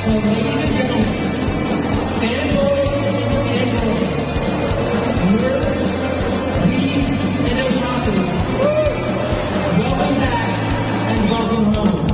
ladies and gentlemen, fanboys and girls, nerds, geeks, and otakus, welcome back and welcome home.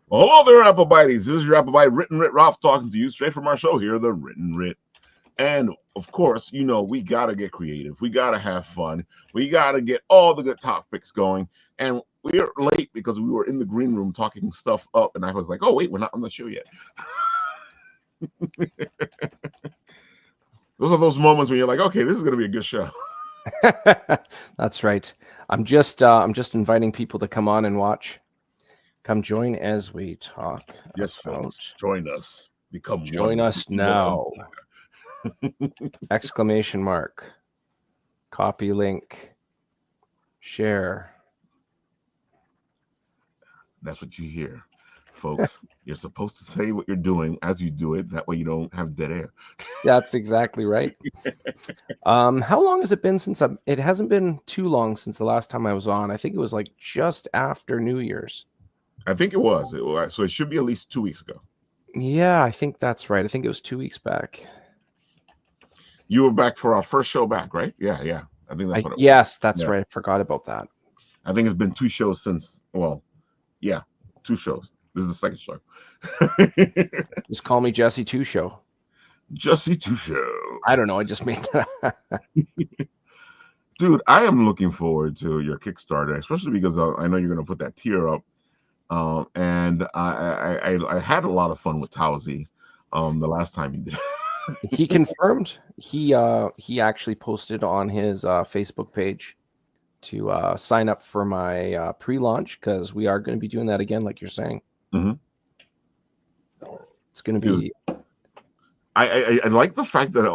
Hello there, Apple Bites. This is your Apple Bite Written Writ Ralf talking to you straight from our show here, The Written Writ. And of course, you know, we got to get creative. We got to have fun. We got to get all the good topics going. And we're late because we were in the green room talking stuff up. And I was like, oh, wait, we're not on the show yet. Those are those moments when you're like, okay, this is going to be a good show. That's right. I'm just inviting people to come on and watch. Come join as we talk. Yes, folks, join us. Join us now. Exclamation mark. Copy link. Share. That's what you hear, folks. You're supposed to say what you're doing as you do it. That way you don't have dead air. That's exactly right. How long has it been since it hasn't been too long since the last time I was on. I think it was like just after New Year's. I think it was. So it should be at least 2 weeks ago. Yeah, I think that's right. I think it was 2 weeks back. You were back for our first show back, right? Yeah. I think that's what it was. Yes, that's right. I forgot about that. I think it's been 2 shows since. Well, yeah, 2 shows. This is the second show. Just call me Jesse 2 Show. Jesse 2 Show. I don't know. I just made that. Dude, I am looking forward to your Kickstarter, especially because I know you're going to put that tier up. And I had a lot of fun with Towsy the last time he did. He confirmed he actually posted on his Facebook page to sign up for my pre-launch, because we are going to be doing that again, like you're saying. Mm-hmm. It's going to be. I like the fact that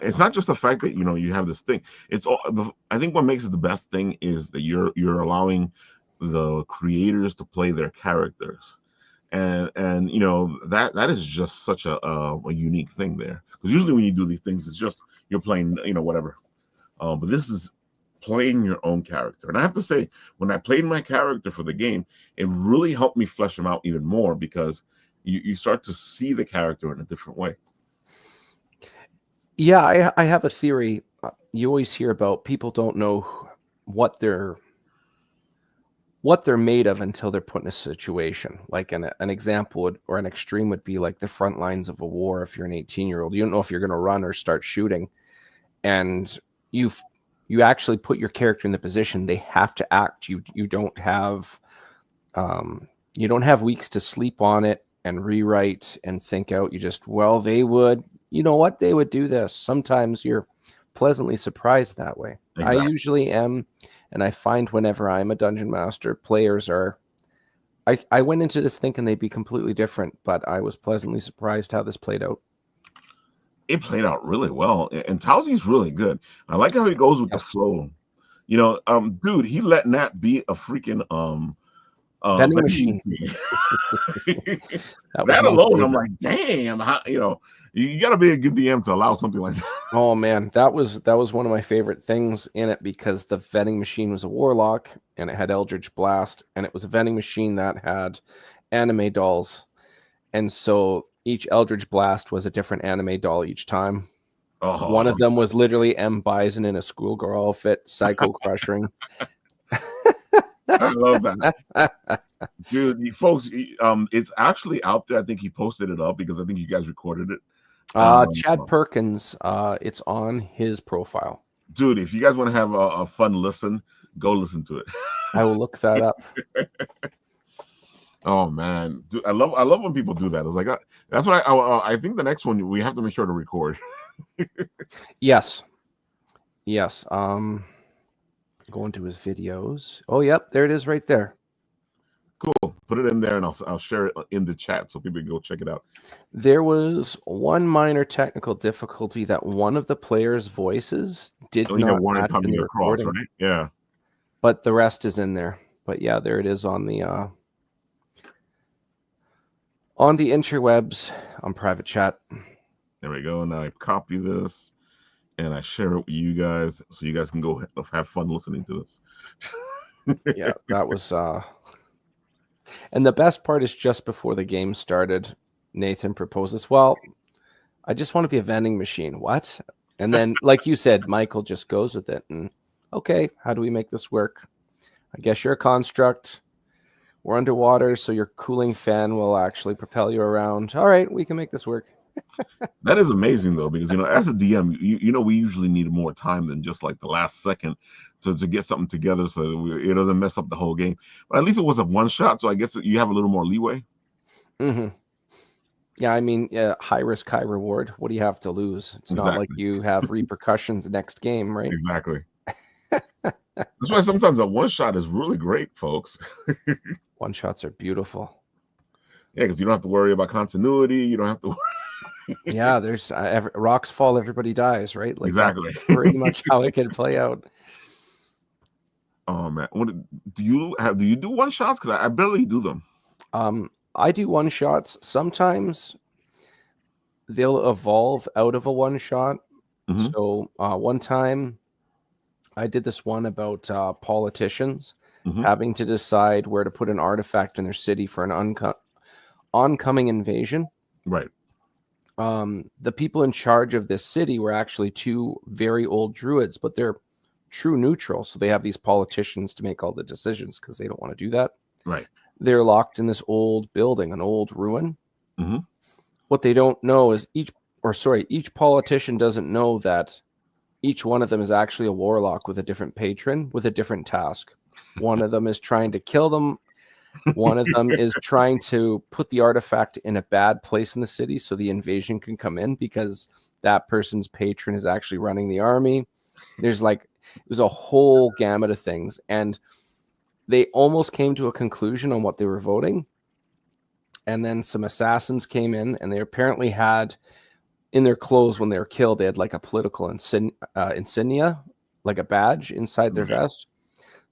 it's not just the fact that you have this thing. It's all. I think what makes it the best thing is that you're allowing the creators to play their characters, and that is just such a unique thing there, because usually when you do these things it's just you're playing whatever, but this is playing your own character. And I have to say, when I played my character for the game, it really helped me flesh him out even more, because you start to see the character in a different way. Yeah, I have a theory. You always hear about people don't know what they're made of until they're put in a situation. Like an example or an extreme would be like the front lines of a war. If you're an 18-year-old, you don't know if you're going to run or start shooting, and you actually put your character in the position. They have to act. You don't have weeks to sleep on it and rewrite and think out. You just, they would, they would do this. Sometimes you're pleasantly surprised that way. Exactly. I usually am. And I find whenever I'm a dungeon master, players are. I went into this thinking they'd be completely different, but I was pleasantly surprised how this played out. It played out really well, and Towsy's really good. I like how he goes with the flow. Dude, he let Nat be a freaking vending machine. that alone, I'm like, damn, you got to be a good DM to allow something like that. Oh man, that was one of my favorite things in it, because the vending machine was a warlock and it had Eldritch Blast, and it was a vending machine that had anime dolls, and so each Eldritch Blast was a different anime doll each time. One of them was literally M. Bison in a schoolgirl outfit, psycho crushing. I love that. Dude, you folks, it's actually out there. I think he posted it up because I think you guys recorded it. Chad Perkins, it's on his profile. Dude, if you guys want to have a fun listen, go listen to it. I will look that up. Oh man, dude, I love when people do that. It's like that's why I think the next one we have to make sure to record. Yes. Going to his videos. Oh, yep, there it is right there. Cool. Put it in there, and I'll share it in the chat so people can go check it out. There was one minor technical difficulty that one of the players' voices did not match in the recording. Right? Yeah. But the rest is in there. But yeah, there it is on the interwebs on private chat. There we go. Now I copy this and I share it with you guys so you guys can go have fun listening to this. Yeah, that was and the best part is just before the game started, Nathan proposes, well, I just want to be a vending machine. What? And then, like you said, Michael just goes with it. And okay, how do we make this work? I guess you're a construct. We're underwater, so your cooling fan will actually propel you around. All right, we can make this work. That is amazing, though, because, as a DM, we usually need more time than just like the last second to get something together so it doesn't mess up the whole game. But at least it was a one shot, so I guess you have a little more leeway. Mm-hmm. Yeah, I mean, high risk, high reward. What do you have to lose? It's not like you have repercussions next game, right? Exactly. That's why sometimes a one shot is really great, folks. One shots are beautiful. Yeah, because you don't have to worry about continuity. You don't have to worry. Yeah, there's rocks fall, everybody dies, right? Like exactly. That's pretty much how it can play out. Oh man, do you do one shots? Because I barely do them. I do one shots. Sometimes they'll evolve out of a one shot. Mm-hmm. So one time I did this one about politicians having to decide where to put an artifact in their city for an oncoming invasion. Right. The people in charge of this city were actually two very old druids, but they're true neutral. So they have these politicians to make all the decisions because they don't want to do that. Right. They're locked in this old building, an old ruin. Mm-hmm. What they don't know is each politician doesn't know that each one of them is actually a warlock with a different patron with a different task. One of them is trying to kill them. One of them is trying to put the artifact in a bad place in the city so the invasion can come in because that person's patron is actually running the army. There's it was a whole gamut of things. And they almost came to a conclusion on what they were voting. And then some assassins came in and they apparently had in their clothes when they were killed, they had like a political insignia, like a badge inside their vest.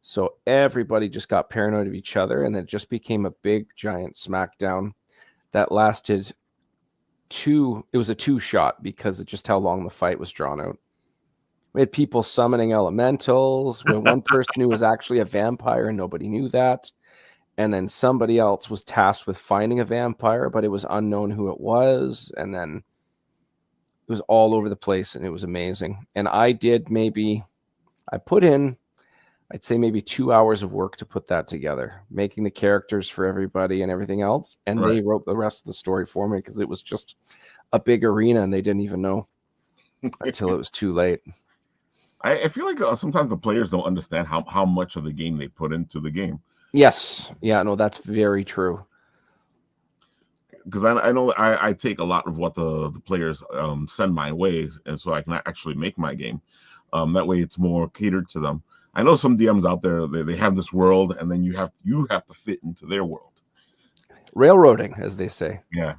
So everybody just got paranoid of each other, and it just became a big, giant smackdown that lasted it was a 2-shot because of just how long the fight was drawn out. We had people summoning elementals, with one person who was actually a vampire, and nobody knew that. And then somebody else was tasked with finding a vampire, but it was unknown who it was. And then it was all over the place, and it was amazing. And I put in, I'd say maybe 2 hours of work to put that together, making the characters for everybody and everything else. And They wrote the rest of the story for me because it was just a big arena and they didn't even know until it was too late. I feel like sometimes the players don't understand how much of the game they put into the game. Yes. Yeah, no, that's very true. Because I know I take a lot of what the players send my way, and so I can actually make my game. That way it's more catered to them. I know some DMs out there, they have this world, and then you have to fit into their world. Railroading, as they say. Yeah,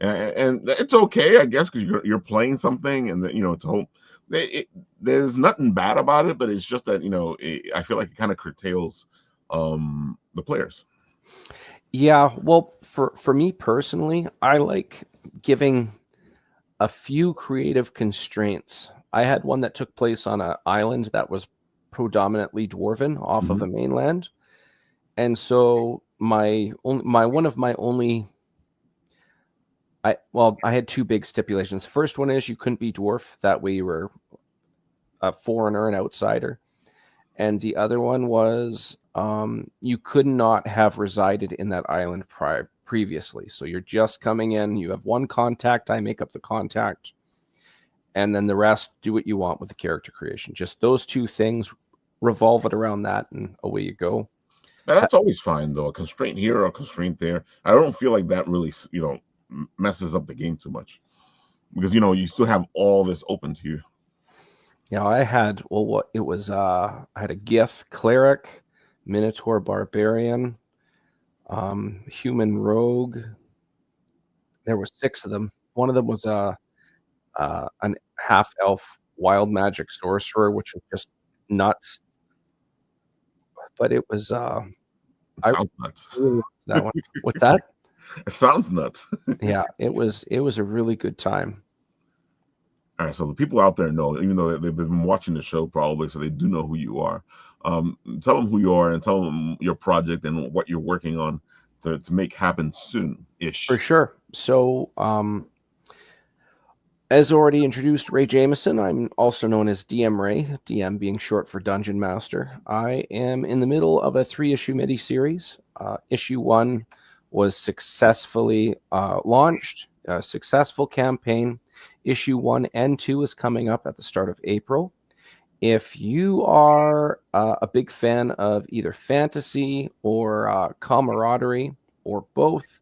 and it's okay, I guess, because you're playing something, and it's a whole. There's nothing bad about it, but it's just that I feel like it kind of curtails the players. Yeah, well, for me personally, I like giving a few creative constraints. I had one that took place on an island that was predominantly dwarven off of a mainland, and so one of my only I had two big stipulations. First one is you couldn't be dwarf. That way you were a foreigner, an outsider. And the other one was you could not have resided in that island previously. So you're just coming in. You have one contact. I make up the contact. And then the rest, do what you want with the character creation. Just those two things, revolve it around that, and away you go. Now, that's always fine, though. A constraint here or a constraint there. I don't feel like that really, messes up the game too much. Because, you still have all this open to you. Yeah, I had, I had a Gith cleric, Minotaur barbarian, human rogue. There were 6 of them. One of them was an half elf wild magic sorcerer, which was just nuts. But it was sounds nuts. That one. What's that? It sounds nuts. Yeah, it was a really good time. All right, so the people out there know, even though they've been watching the show probably, so they do know who you are. Tell them who you are and tell them your project and what you're working on to make happen soon-ish. For sure. So, as already introduced, Ray Jameson. I'm also known as DmRay, DM being short for Dungeon Master. I am in the middle of a 3-issue mini-series. Issue 1 was successfully launched, a successful campaign. Issue 1 and 2 is coming up at the start of April. If you are a big fan of either fantasy or camaraderie or both,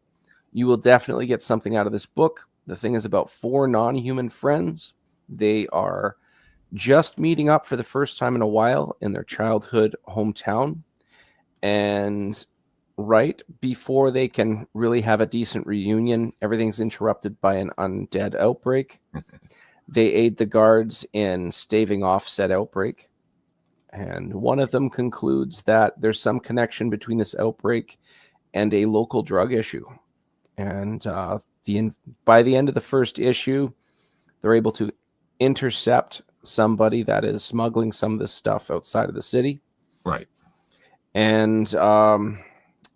you will definitely get something out of this book. The thing is about 4 non-human friends. They are just meeting up for the first time in a while in their childhood hometown. And right before they can really have a decent reunion, everything's interrupted by an undead outbreak. They aid the guards in staving off said outbreak. And one of them concludes that there's some connection between this outbreak and a local drug issue. And by the end of the first issue, they're able to intercept somebody that is smuggling some of this stuff outside of the city. Right. And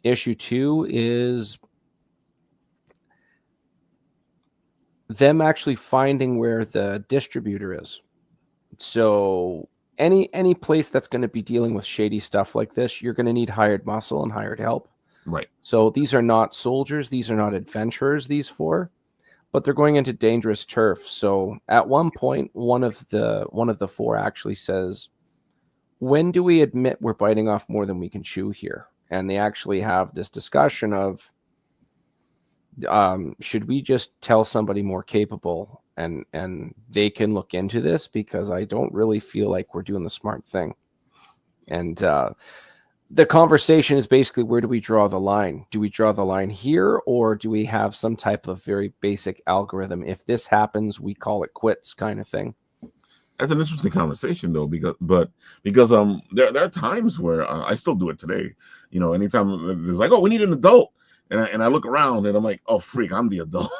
issue 2 is them actually finding where the distributor is. So any place that's going to be dealing with shady stuff like this, you're going to need hired muscle and hired help. Right. So these are not soldiers, these are not adventurers, these 4, but they're going into dangerous turf. So at one point, one of the 4 actually says, "When do we admit we're biting off more than we can chew here?" And they actually have this discussion of, should we just tell somebody more capable and they can look into this, because I don't really feel like we're doing the smart thing. And the conversation is basically, where do we draw the line? Do we draw the line here, or do we have some type of very basic algorithm? If this happens, we call it quits kind of thing. That's an interesting conversation, though, because there are times where I still do it today. Anytime there's like, oh, we need an adult, and I look around and I'm like, oh, freak, I'm the adult.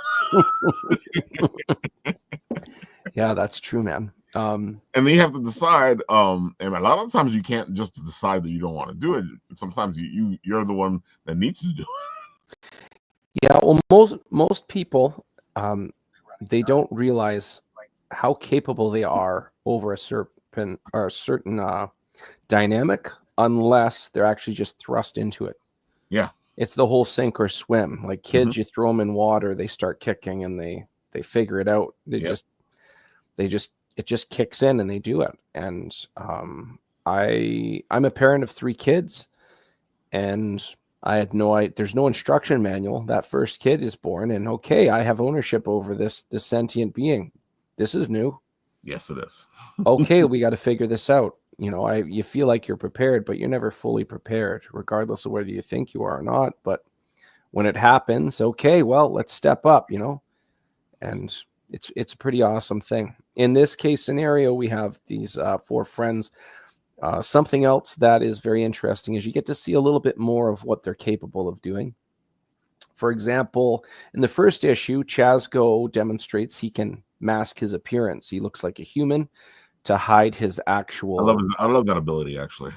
Yeah, that's true, man. And then you have to decide. And a lot of times you can't just decide that you don't want to do it. Sometimes you're the one that needs to do it. Yeah, well, most people they don't realize how capable they are over a certain dynamic unless they're actually just thrust into it. Yeah, it's the whole sink or swim. Like kids, you throw them in water, they start kicking, and they figure it out. It just kicks in and they do it. And I'm a parent of 3 kids, and I had there's no instruction manual. That first kid is born, and okay, I have ownership over this sentient being. This is new. Yes, it is. Okay, we got to figure this out. You feel like you're prepared, but you're never fully prepared, regardless of whether you think you are or not. But when it happens, okay, well, let's step up, and it's a pretty awesome thing. In this case scenario, we have these 4 friends. Something else that is very interesting is you get to see a little bit more of what they're capable of doing. For example, in the first issue, Chazgo demonstrates he can mask his appearance. He looks like a human to hide his actual... I love that ability, actually.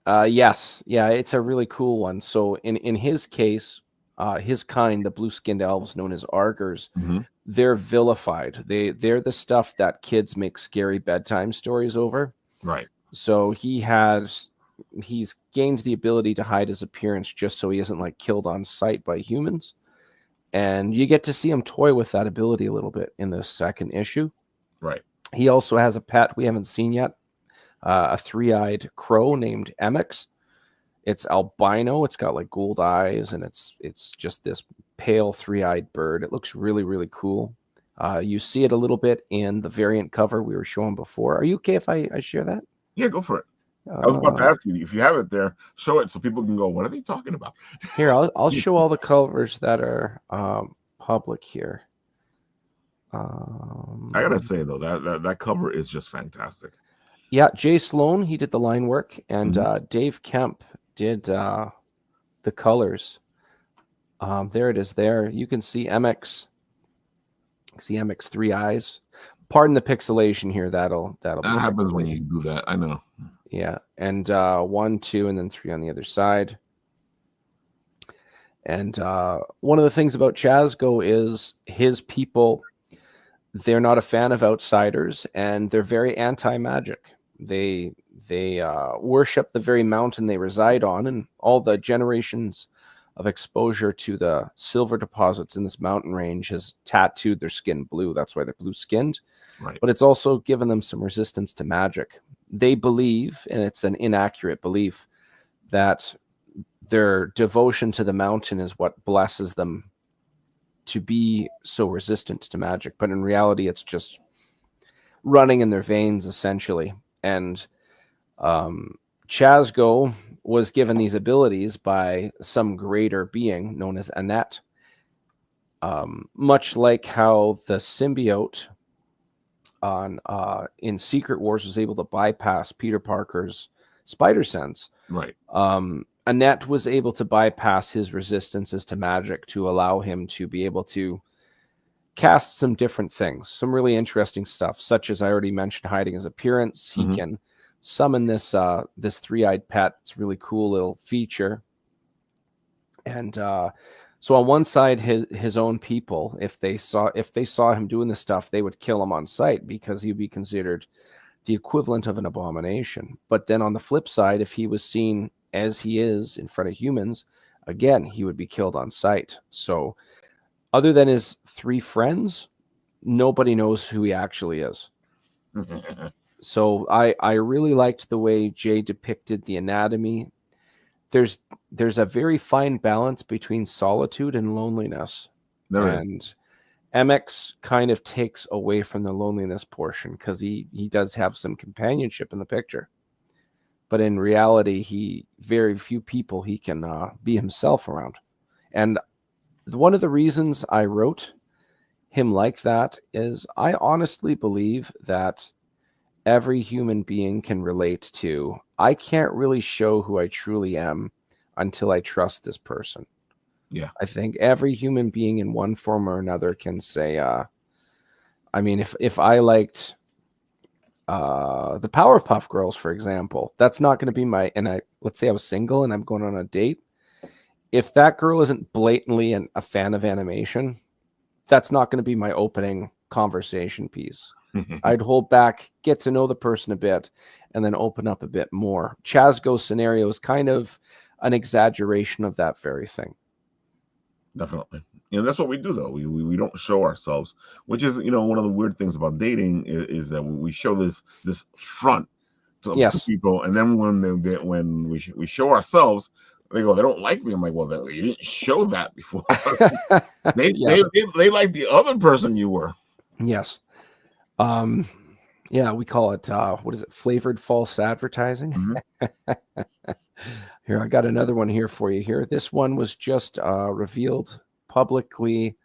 Yes. Yeah, it's a really cool one. So in his case, his kind, the blue-skinned elves known as Argers, Mm-hmm. they're vilified. They're the stuff that kids make scary bedtime stories over. Right. So he's gained the ability to hide his appearance just so he isn't like killed on sight by humans. And you get to see him toy with that ability a little bit in the second issue. Right. He also has a pet we haven't seen yet, a three-eyed crow named Emix. It's albino. It's got like gold eyes, and it's just this pale three-eyed bird. It looks really, really cool. You see it a little bit in the variant cover we were showing before. Are you okay if I share that? Yeah, go for it. I was about to ask you, if you have it there, show it so people can go, what are they talking about? Here, I'll show all the covers that are public here. I gotta say though, that cover is just fantastic. Yeah, Jay Sloan, he did the line work, and Dave Kemp did the colors. There it is there. You can see MX. See MX 3 eyes. Pardon the pixelation here. That'll that happens when you do that. I know. Yeah, and 1, 2, and then 3 on the other side. And one of the things about Chazgo is his people, they're not a fan of outsiders, and they're very anti-magic. They worship the very mountain they reside on, and all the generations of exposure to the silver deposits in this mountain range has tattooed their skin blue. That's why they're blue-skinned. Right. But it's also given them some resistance to magic. They believe, and it's an inaccurate belief, that their devotion to the mountain is what blesses them to be so resistant to magic. But in reality, it's just running in their veins, essentially. And Chazgo was given these abilities by some greater being known as Annette. Much like how the symbiote in Secret Wars was able to bypass Peter Parker's spider sense. Right. Annette was able to bypass his resistances to magic to allow him to be able to cast some different things, some really interesting stuff, such as I already mentioned, hiding his appearance. He can summon this three-eyed pet. It's a really cool little feature. And so on one side, his own people, if they saw him doing this stuff, they would kill him on sight because he'd be considered the equivalent of an abomination. But then on the flip side, if he was seen as he is in front of humans, again, he would be killed on sight. So other than his 3 friends, nobody knows who he actually is. So I really liked the way Jay depicted the anatomy. There's a very fine balance between solitude and loneliness. And MX kind of takes away from the loneliness portion because he does have some companionship in the picture. But in reality, very few people he can be himself around. And one of the reasons I wrote him like that is I honestly believe that every human being can relate to, I can't really show who I truly am until I trust this person. Yeah. I think every human being in one form or another can say, I mean, if I liked the Powerpuff Girls, for example, that's not going to be let's say I was single and I'm going on a date. If that girl isn't blatantly a fan of animation, that's not going to be my opening conversation piece. I'd hold back, get to know the person a bit, and then open up a bit more. Chazgo's scenario is kind of an exaggeration of that very thing. Definitely. That's what we do, though. We don't show ourselves, which is, one of the weird things about dating is that we show this front to people, and then when we show ourselves, they go, they don't like me. I'm like, well, you didn't show that before. they like the other person you were. Yes. Yeah, we call it what is it? Flavored false advertising. Here, I got another one here for you here. This one was just revealed publicly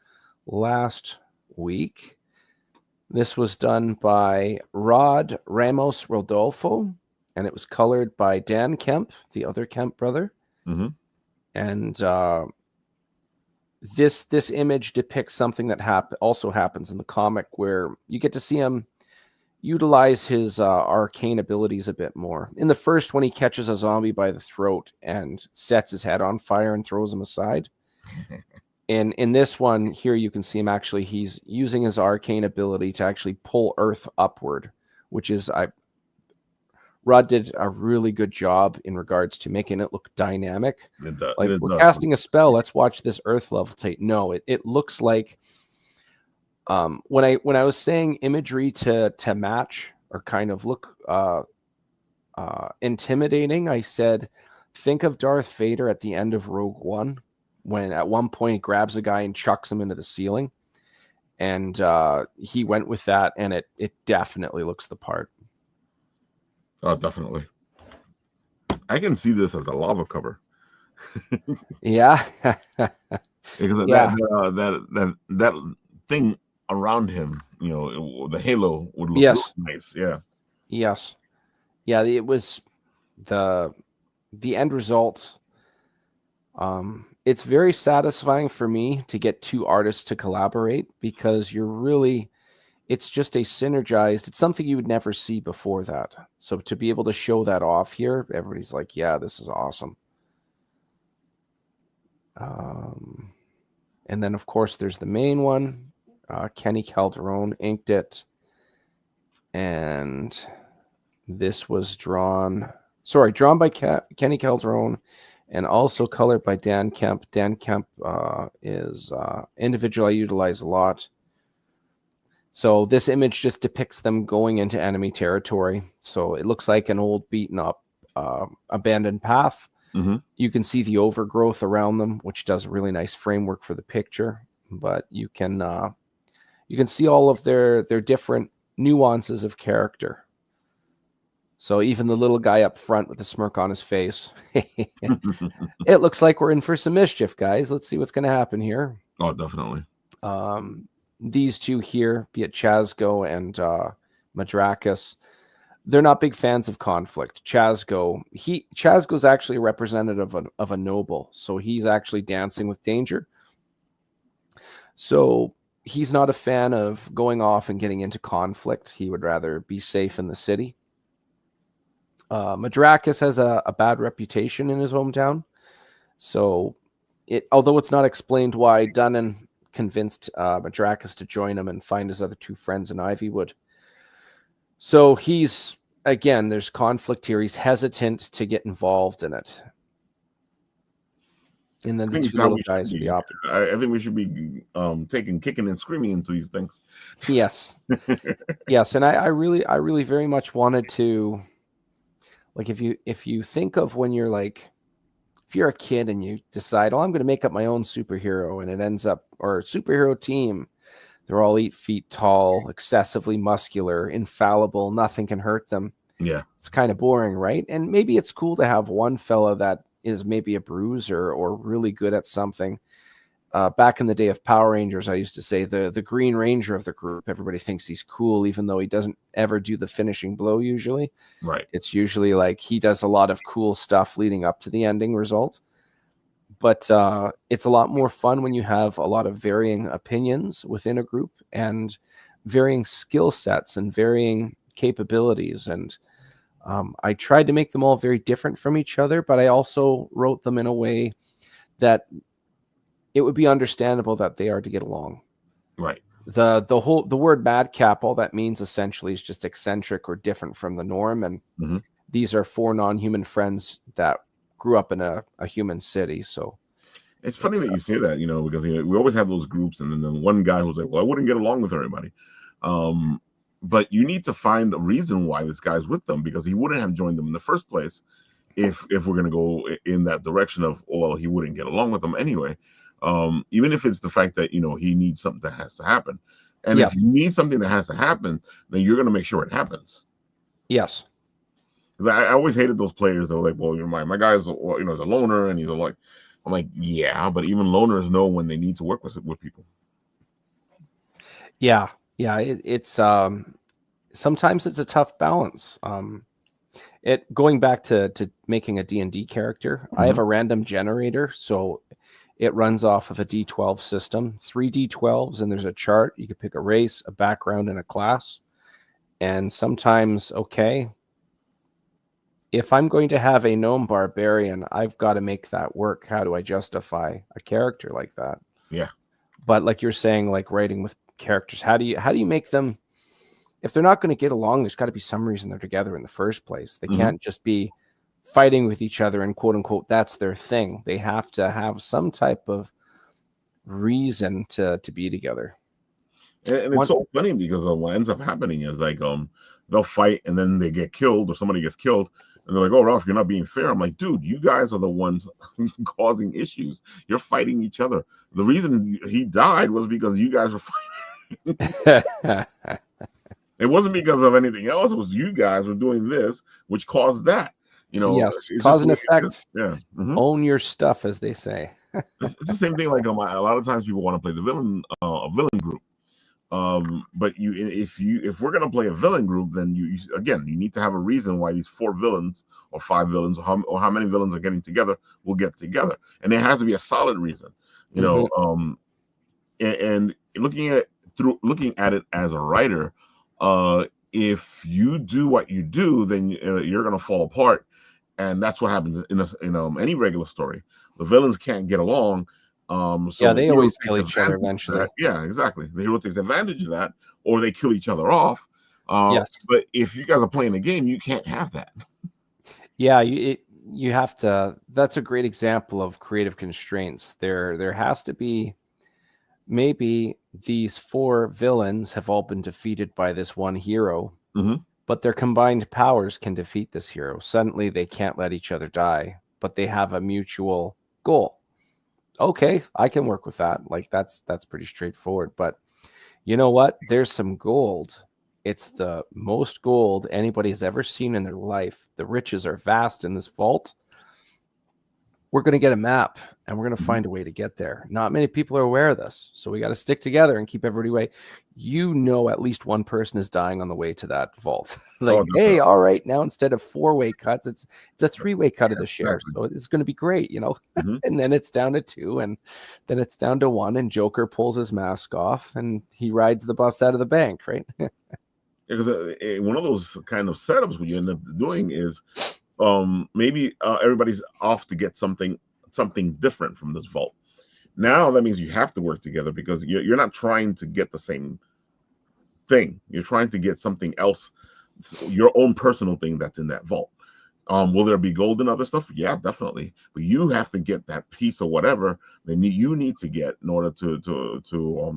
last week. This was done by Rod Ramos Rodolfo, and it was colored by Dan Kemp, the other Kemp brother. And this image depicts something that also happens in the comic, where you get to see him utilize his arcane abilities a bit more. In the first, when he catches a zombie by the throat and sets his head on fire and throws him aside, And in this one here, you can see him actually, he's using his arcane ability to actually pull Earth upward, which is, Rod did a really good job in regards to making it look dynamic. Like, we're casting a spell, let's watch this Earth levitate. No, it looks like, when I was saying imagery to match or kind of look intimidating, I said, think of Darth Vader at the end of Rogue One, when at one point he grabs a guy and chucks him into the ceiling. And he went with that, and it definitely looks the part. Oh, definitely. I can see this as a lava cover. Yeah. Because Yeah. that thing around him, the halo would look Yes. really nice. Yeah. Yes. Yeah, it was the end result. It's very satisfying for me to get two artists to collaborate, because it's just a synergized, it's something you would never see before that. So to be able to show that off here, everybody's like, yeah, this is awesome. And then, of course, there's the main one. Kenny Calderon inked it. And this was drawn by Kenny Calderon, and also colored by Dan Kemp. Dan Kemp is individual I utilize a lot. So this image just depicts them going into enemy territory. So it looks like an old, beaten up, abandoned path. Mm-hmm. You can see the overgrowth around them, which does a really nice framework for the picture. But you can see all of their different nuances of character. So even the little guy up front with a smirk on his face, it looks like we're in for some mischief, guys. Let's see what's going to happen here. Oh, definitely. These two here, be it Chazgo and Madrakis, they're not big fans of conflict. Chazgo's actually a representative of a noble, so he's actually dancing with danger. So he's not a fan of going off and getting into conflict. He would rather be safe in the city. Madrakis has a bad reputation in his hometown. So although it's not explained why Dunnan convinced Madrakis to join him and find his other two friends in Ivywood. So there's conflict here. He's hesitant to get involved in it. And then the two little guys are the opposite. I think we should be kicking and screaming into these things. Yes. Yes. And I really very much wanted to, like, if you think of when you're like, if you're a kid and you decide, I'm going to make up my own superhero, and it ends up, or superhero team, they're all 8 feet tall, excessively muscular, infallible, nothing can hurt them. Yeah. It's kind of boring, right? And maybe it's cool to have one fella that is maybe a bruiser or really good at something. Back in the day of Power Rangers, I used to say the Green Ranger of the group, everybody thinks he's cool, even though he doesn't ever do the finishing blow usually. Right. It's usually like he does a lot of cool stuff leading up to the ending result. But it's a lot more fun when you have a lot of varying opinions within a group and varying skill sets and varying capabilities. And I tried to make them all very different from each other, but I also wrote them in a way that it would be understandable that they are to get along. Right. The word madcap, all that means essentially is just eccentric or different from the norm. And these are 4 non-human friends that grew up in a human city. So it's funny that you say that, because we always have those groups, and then the one guy who's like, well, I wouldn't get along with everybody. But you need to find a reason why this guy's with them, because he wouldn't have joined them in the first place if we're going to go in that direction of, well, he wouldn't get along with them anyway. Even if it's the fact that, he needs something that has to happen. And if you need something that has to happen, then you're going to make sure it happens. Yes. Because I always hated those players that were like, well, my guy's, is a loner, and he's like, I'm like, yeah, but even loners know when they need to work with people. Yeah. Yeah. It's sometimes it's a tough balance. Going back to making a D&D character, I have a random generator. So it runs off of a D12 system, 3 D12s, and there's a chart. You can pick a race, a background, and a class. And sometimes, if I'm going to have a gnome barbarian, I've got to make that work. How do I justify a character like that? Yeah. But like you're saying, like writing with characters, how do you make them, if they're not going to get along, there's got to be some reason they're together in the first place. They can't just be fighting with each other and quote unquote that's their thing. They have to have some type of reason to be together. And it's so funny because what ends up happening is like they'll fight and then they get killed or somebody gets killed and they're like, "Oh, Ralph, you're not being fair." I'm like, "Dude, you guys are the ones causing issues. You're fighting each other. The reason he died was because you guys were fighting." It wasn't because of anything else. It was you guys were doing this, which caused that. You know, yes, cause and effect. Yeah. Own your stuff, as they say. It's the same thing. Like a lot of times people want to play the villain, a villain group. But if we're gonna play a villain group, then you need to have a reason why these 4 villains or 5 villains or how many villains are getting together will get together, and there has to be a solid reason. You know, and looking at it as a writer, if you do what you do, then you're gonna fall apart, and that's what happens in any regular story. The villains can't get along. So they always kill each other eventually. Yeah, exactly. The hero takes advantage of that, or they kill each other off. Yes. But if you guys are playing a game, you can't have that. Yeah, you have to. That's a great example of creative constraints. There has to be, maybe these 4 villains have all been defeated by this one hero, but their combined powers can defeat this hero. Suddenly, they can't let each other die, but they have a mutual goal. Okay, I can work with that. Like that's pretty straightforward. But you know what? There's some gold. It's the most gold anybody has ever seen in their life. The riches are vast in this vault. We're going to get a map and we're going to find a way to get there. Not many people are aware of this. So we got to stick together and keep everybody away. You know, at least one person is dying on the way to that vault. Like, hey, all right, now instead of 4-way cuts, it's a 3-way cut of the share. Exactly. So it's going to be great, you know. And then it's down to 2, and then it's down to 1, and Joker pulls his mask off and he rides the bus out of the bank, right? Because one of those kind of setups what you end up doing is maybe everybody's off to get something different from this vault. Now that means you have to work together because you're not trying to get the same thing. You're trying to get something else, your own personal thing that's in that vault. Will there be gold and other stuff? Yeah, definitely. But you have to get that piece of whatever that you need to get in order to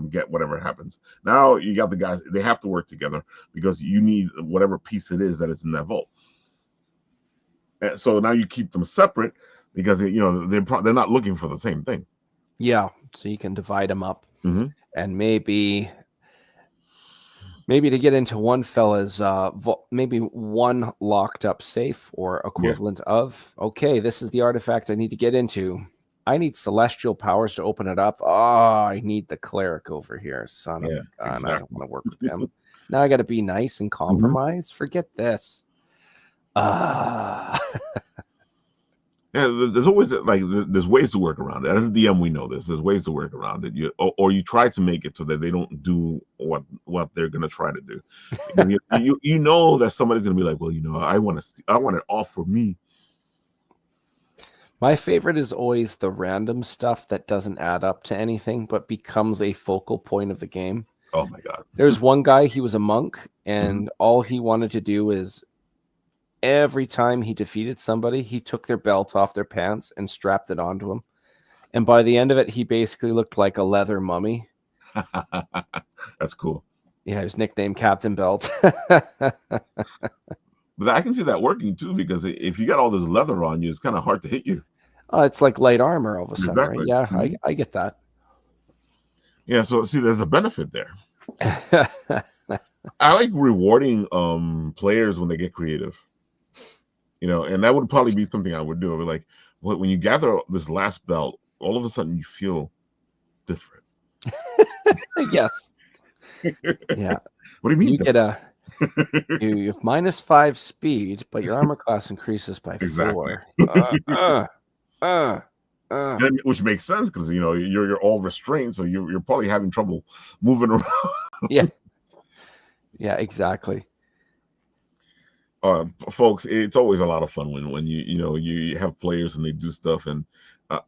get whatever happens. Now you got the guys; they have to work together because you need whatever piece it is that is in that vault. And so now you keep them separate because they're not looking for the same thing. Yeah, so you can divide them up, and maybe to get into one fella's maybe one locked up safe or equivalent of, okay, this is the artifact I need to get into. I need celestial powers to open it up. Oh, I need the cleric over here, son of a gun. Exactly. I don't want to work with him. Now I got to be nice and compromise. Forget this. Yeah, there's always there's ways to work around it. As a DM, we know this. There's ways to work around it. Or you try to make it so that they don't do what they're gonna try to do. you know that somebody's gonna be like, well, I want it all for me. My favorite is always the random stuff that doesn't add up to anything, but becomes a focal point of the game. Oh my god! There's one guy. He was a monk, and all he wanted to do is, every time he defeated somebody, he took their belt off their pants and strapped it onto him. And by the end of it, he basically looked like a leather mummy. That's cool. Yeah, he was nicknamed Captain Belt. But I can see that working too, because if you got all this leather on you, it's kind of hard to hit you. It's like light armor all of a sudden, right? Yeah, I get that. Yeah, so see, there's a benefit there. I like rewarding players when they get creative. And that would probably be something I would do. I would like, when you gather this last belt, all of a sudden you feel different. Yes. Yeah. What do you mean? You get you have -5 speed, but your armor class increases by 4. Which makes sense because you're all restrained, so you're probably having trouble moving around. Yeah, exactly. Folks, it's always a lot of fun when you have players and they do stuff, and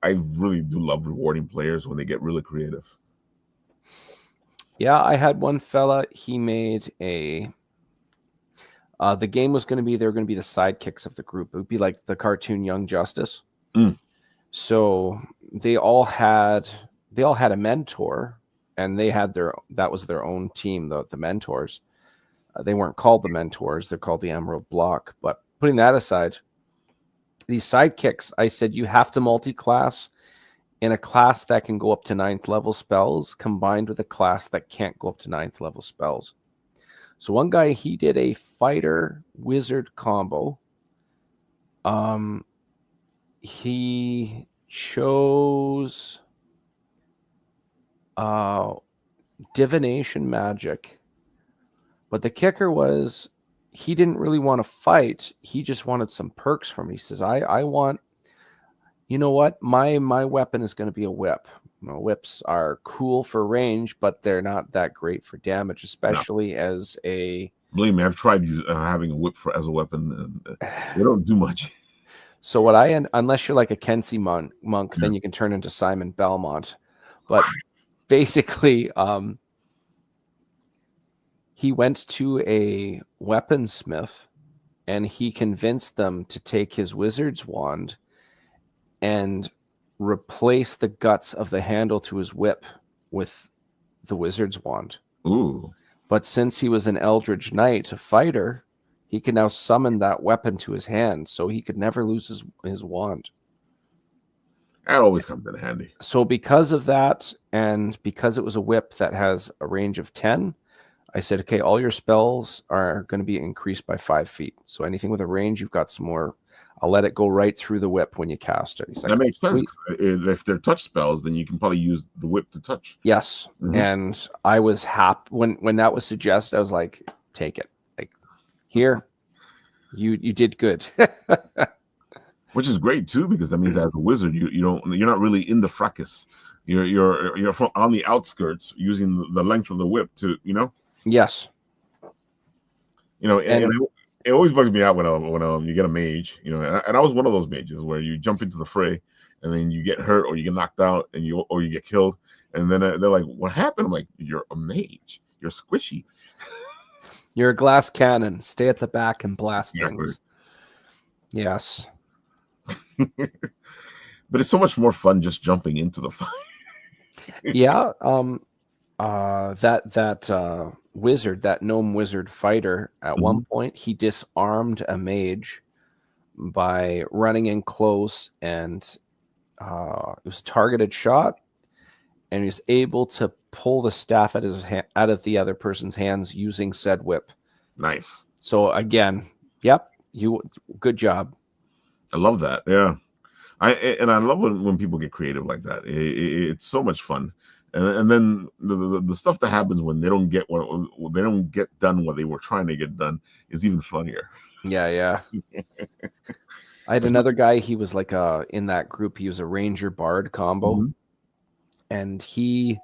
I really do love rewarding players when they get really creative. Yeah, I had one fella. He made a. The game was going to be, they're going to be the sidekicks of the group. It would be like the cartoon Young Justice. So they all had a mentor, and they had that was their own team, the mentors. They weren't called the mentors; they're called the Emerald Block. But putting that aside, these sidekicks, I said you have to multi-class in a class that can go up to 9th level spells, combined with a class that can't go up to 9th level spells. So one guy, he did a fighter wizard combo. He chose divination magic, but the kicker was he didn't really want to fight. He just wanted some perks from it. He says, I want, you know what, my weapon is going to be a whip. Whips are cool for range, but they're not that great for damage, especially as a... Believe me, I've tried having a whip as a weapon, and they don't do much. So what unless you're like a Kensi monk, then you can turn into Simon Belmont. But basically, he went to a weaponsmith, and he convinced them to take his wizard's wand and replace the guts of the handle to his whip with the wizard's wand. Ooh. But since he was an Eldritch Knight, a fighter, he could now summon that weapon to his hand, so he could never lose his wand. That always comes in handy. So because of that, and because it was a whip that has a range of 10, I said, okay, all your spells are going to be increased by 5 feet. So anything with a range, you've got some more. I'll let it go right through the whip when you cast it. He's like, that makes sense. If they're touch spells, then you can probably use the whip to touch. Yes. And I was happy when that was suggested. I was like, take it. Like, here, you did good. Which is great too, because that means as a wizard, you're not really in the fracas. You're on the outskirts, using the length of the whip to, Yes. And it always bugs me out when you get a mage, and I was one of those mages where you jump into the fray and then you get hurt or you get knocked out or you get killed, and then they're like, "What happened?" I'm like, "You're a mage. You're squishy. You're a glass cannon. Stay at the back and blast things." Yes. But it's so much more fun just jumping into the fight. Yeah. That wizard, that gnome wizard fighter, at one point he disarmed a mage by running in close, and it was a targeted shot, and he was able to pull the staff out of the other person's hands using said whip. Nice. So again, yep, good job. I love that. Yeah. I love when people get creative like that. It's so much fun. And then the stuff that happens when they don't get done what they were trying to get done is even funnier. Yeah. I had another guy. He was like in that group. He was a ranger bard combo, and he,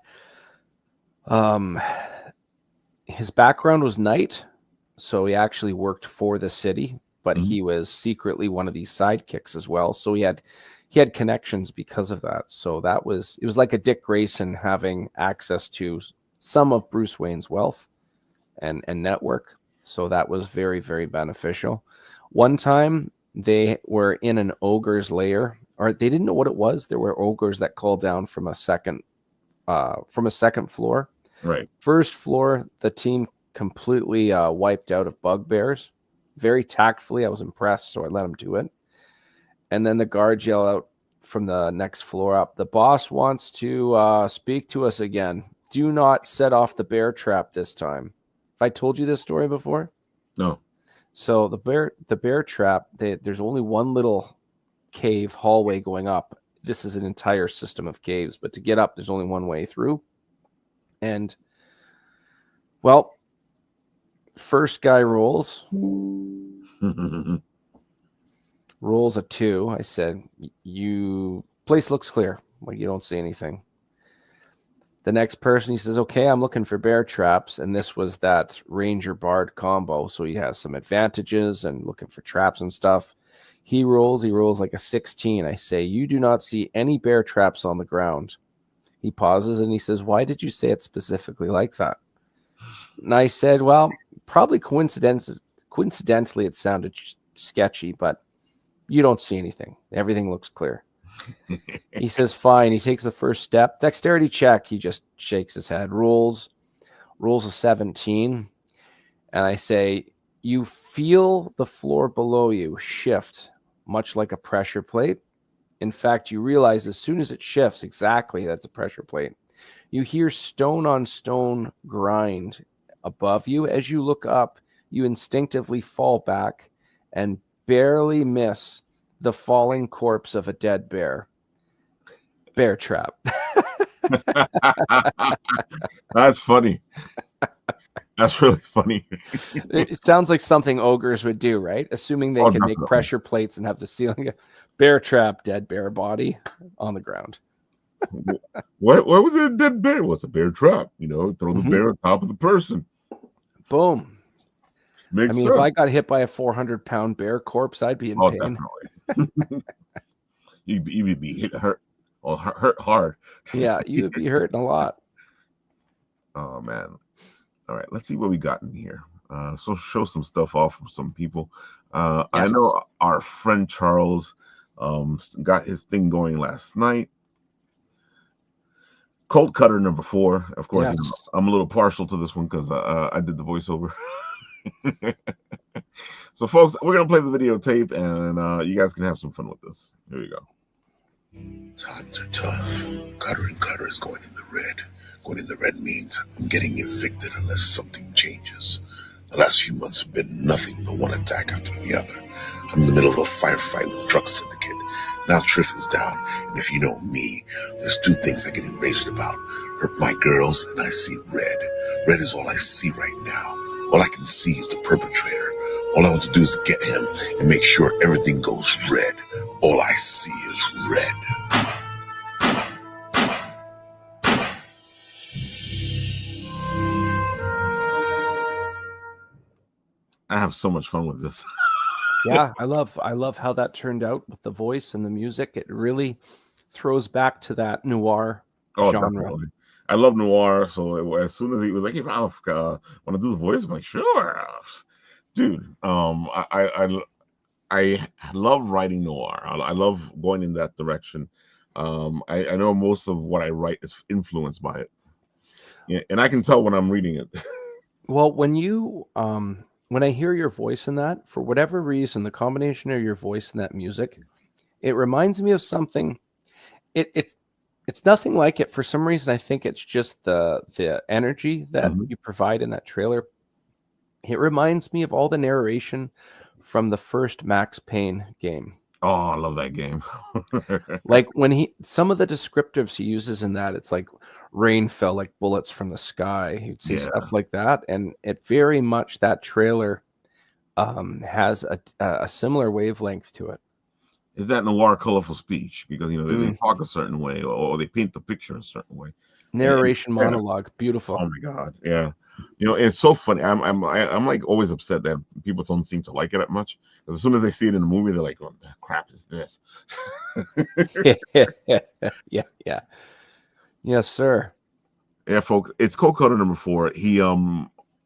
his background was knight, so he actually worked for the city, but he was secretly one of these sidekicks as well. So he had connections because of that. So it was like a Dick Grayson having access to some of Bruce Wayne's wealth and network. So that was very, very beneficial. One time they were in an ogre's lair, or they didn't know what it was. There were ogres that called down from a second floor. Right. First floor, the team completely wiped out of bugbears. Very tactfully. I was impressed, so I let them do it. And then the guards yell out from the next floor up, "The boss wants to speak to us again. Do not set off the bear trap this time." Have I told you this story before? No. So the bear trap, there's only one little cave hallway going up. This is an entire system of caves, but to get up, there's only one way through. And, well, first guy rolls. Rolls a 2. I said, place looks clear. Well, you don't see anything. The next person, he says, okay, I'm looking for bear traps. And this was that ranger bard combo. So he has some advantages and looking for traps and stuff. He rolls like a 16. I say, you do not see any bear traps on the ground. He pauses and he says, why did you say it specifically like that? And I said, well, probably coincidentally it sounded sketchy, but you don't see anything. Everything looks clear. He says, fine. He takes the first step. Dexterity check. He just shakes his head, rolls a 17. And I say, you feel the floor below you shift, much like a pressure plate. In fact, you realize as soon as it shifts, exactly, that's a pressure plate. You hear stone on stone grind above you. As you look up, you instinctively fall back and barely miss the falling corpse of a dead bear. Bear trap. That's funny. That's really funny. It sounds like something ogres would do, right? Assuming they can make pressure plates and have the ceiling. Bear trap, dead bear body on the ground. What was it? A dead bear? What's a bear trap? You know, throw the bear on top of the person. Boom. Makes sense. If I got hit by a 400-pound bear corpse, I'd be in pain. Definitely. You'd be hurt hard. Yeah, you would be hurting a lot. Oh man. All right, let's see what we got in here. So show some stuff off from some people. Yes. I know our friend Charles got his thing going last night. Cold Cutter number 4. Of course, yes. I'm a little partial to this one because I did the voiceover. So, folks, we're going to play the videotape, and you guys can have some fun with this. Here we go. Times are tough. Cutter is going in the red. Going in the red means I'm getting evicted unless something changes. The last few months have been nothing but one attack after the other. I'm in the middle of a firefight with Drug Syndicate. Now Triff is down, and if you know me, there's 2 things I get enraged about. Hurt my girls, and I see red. Red is all I see right now. All I can see is the perpetrator. All I want to do is get him and make sure everything goes red. All I see is red. I have so much fun with this. Yeah, I love how that turned out with the voice and the music. It really throws back to that noir genre. Definitely. I love noir, so as soon as he was like, "Hey, Ralph, want to do the voice?" I'm like, "Sure, dude." I love writing noir. I love going in that direction. I know most of what I write is influenced by it, yeah, and I can tell when I'm reading it. Well, when I hear your voice in that, for whatever reason, the combination of your voice and that music, it reminds me of something. It's nothing like it. For some reason, I think it's just the energy that you provide in that trailer. It reminds me of all the narration from the first Max Payne game. Oh, I love that game. Like when some of the descriptives he uses in that, it's like rain fell like bullets from the sky. You'd see stuff like that. And it very much, that trailer has a similar wavelength to it. Is that noir colorful speech? Because, they talk a certain way or they paint the picture a certain way. Narration monologue. Beautiful. Oh my God. Yeah. It's so funny. I'm like always upset that people don't seem to like it that much. Because as soon as they see it in the movie, they're like, "What the crap is this?" Yeah. Yes, sir. Yeah, folks. It's Cold Cutter number 4. He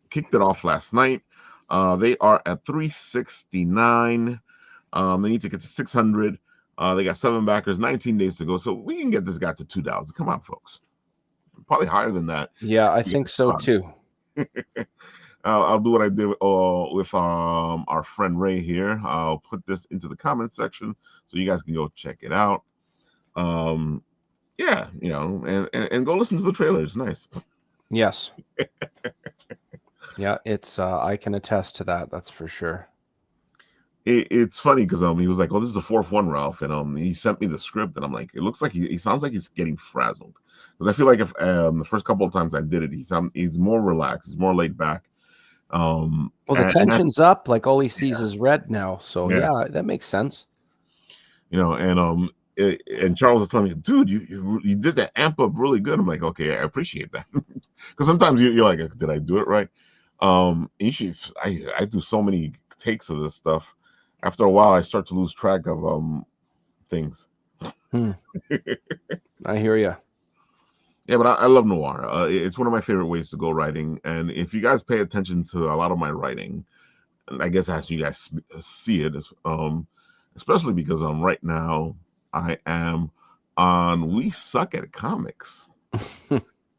kicked it off last night. They are at 369. They need to get to 600. They got 7 backers, 19 days to go. So we can get this guy to 2,000. Come on, folks. Probably higher than that. Yeah, I think so too. I'll do what I did with our friend Ray here. I'll put this into the comment section so you guys can go check it out. Yeah, and go listen to the trailer. It's nice. Yes. Yeah, it's I can attest to that. That's for sure. It's funny because he was like, "Oh, this is the 4th one, Ralph," and he sent me the script, and I'm like, "It looks like he sounds like he's getting frazzled." Because I feel like if the first couple of times I did it, he's more relaxed, he's more laid back. Well, the tension's up. Like all he sees is red now. So yeah, that makes sense. And Charles was telling me, "Dude, you did that amp up really good." I'm like, "Okay, I appreciate that." Because sometimes you're like, "Did I do it right?" I do so many takes of this stuff. after a while I start to lose track of things. I hear you. Yeah, but I love noir. It's one of my favorite ways to go writing. And if you guys pay attention to a lot of my writing, and I guess as you guys see it, especially because right now I am on We Suck at Comics,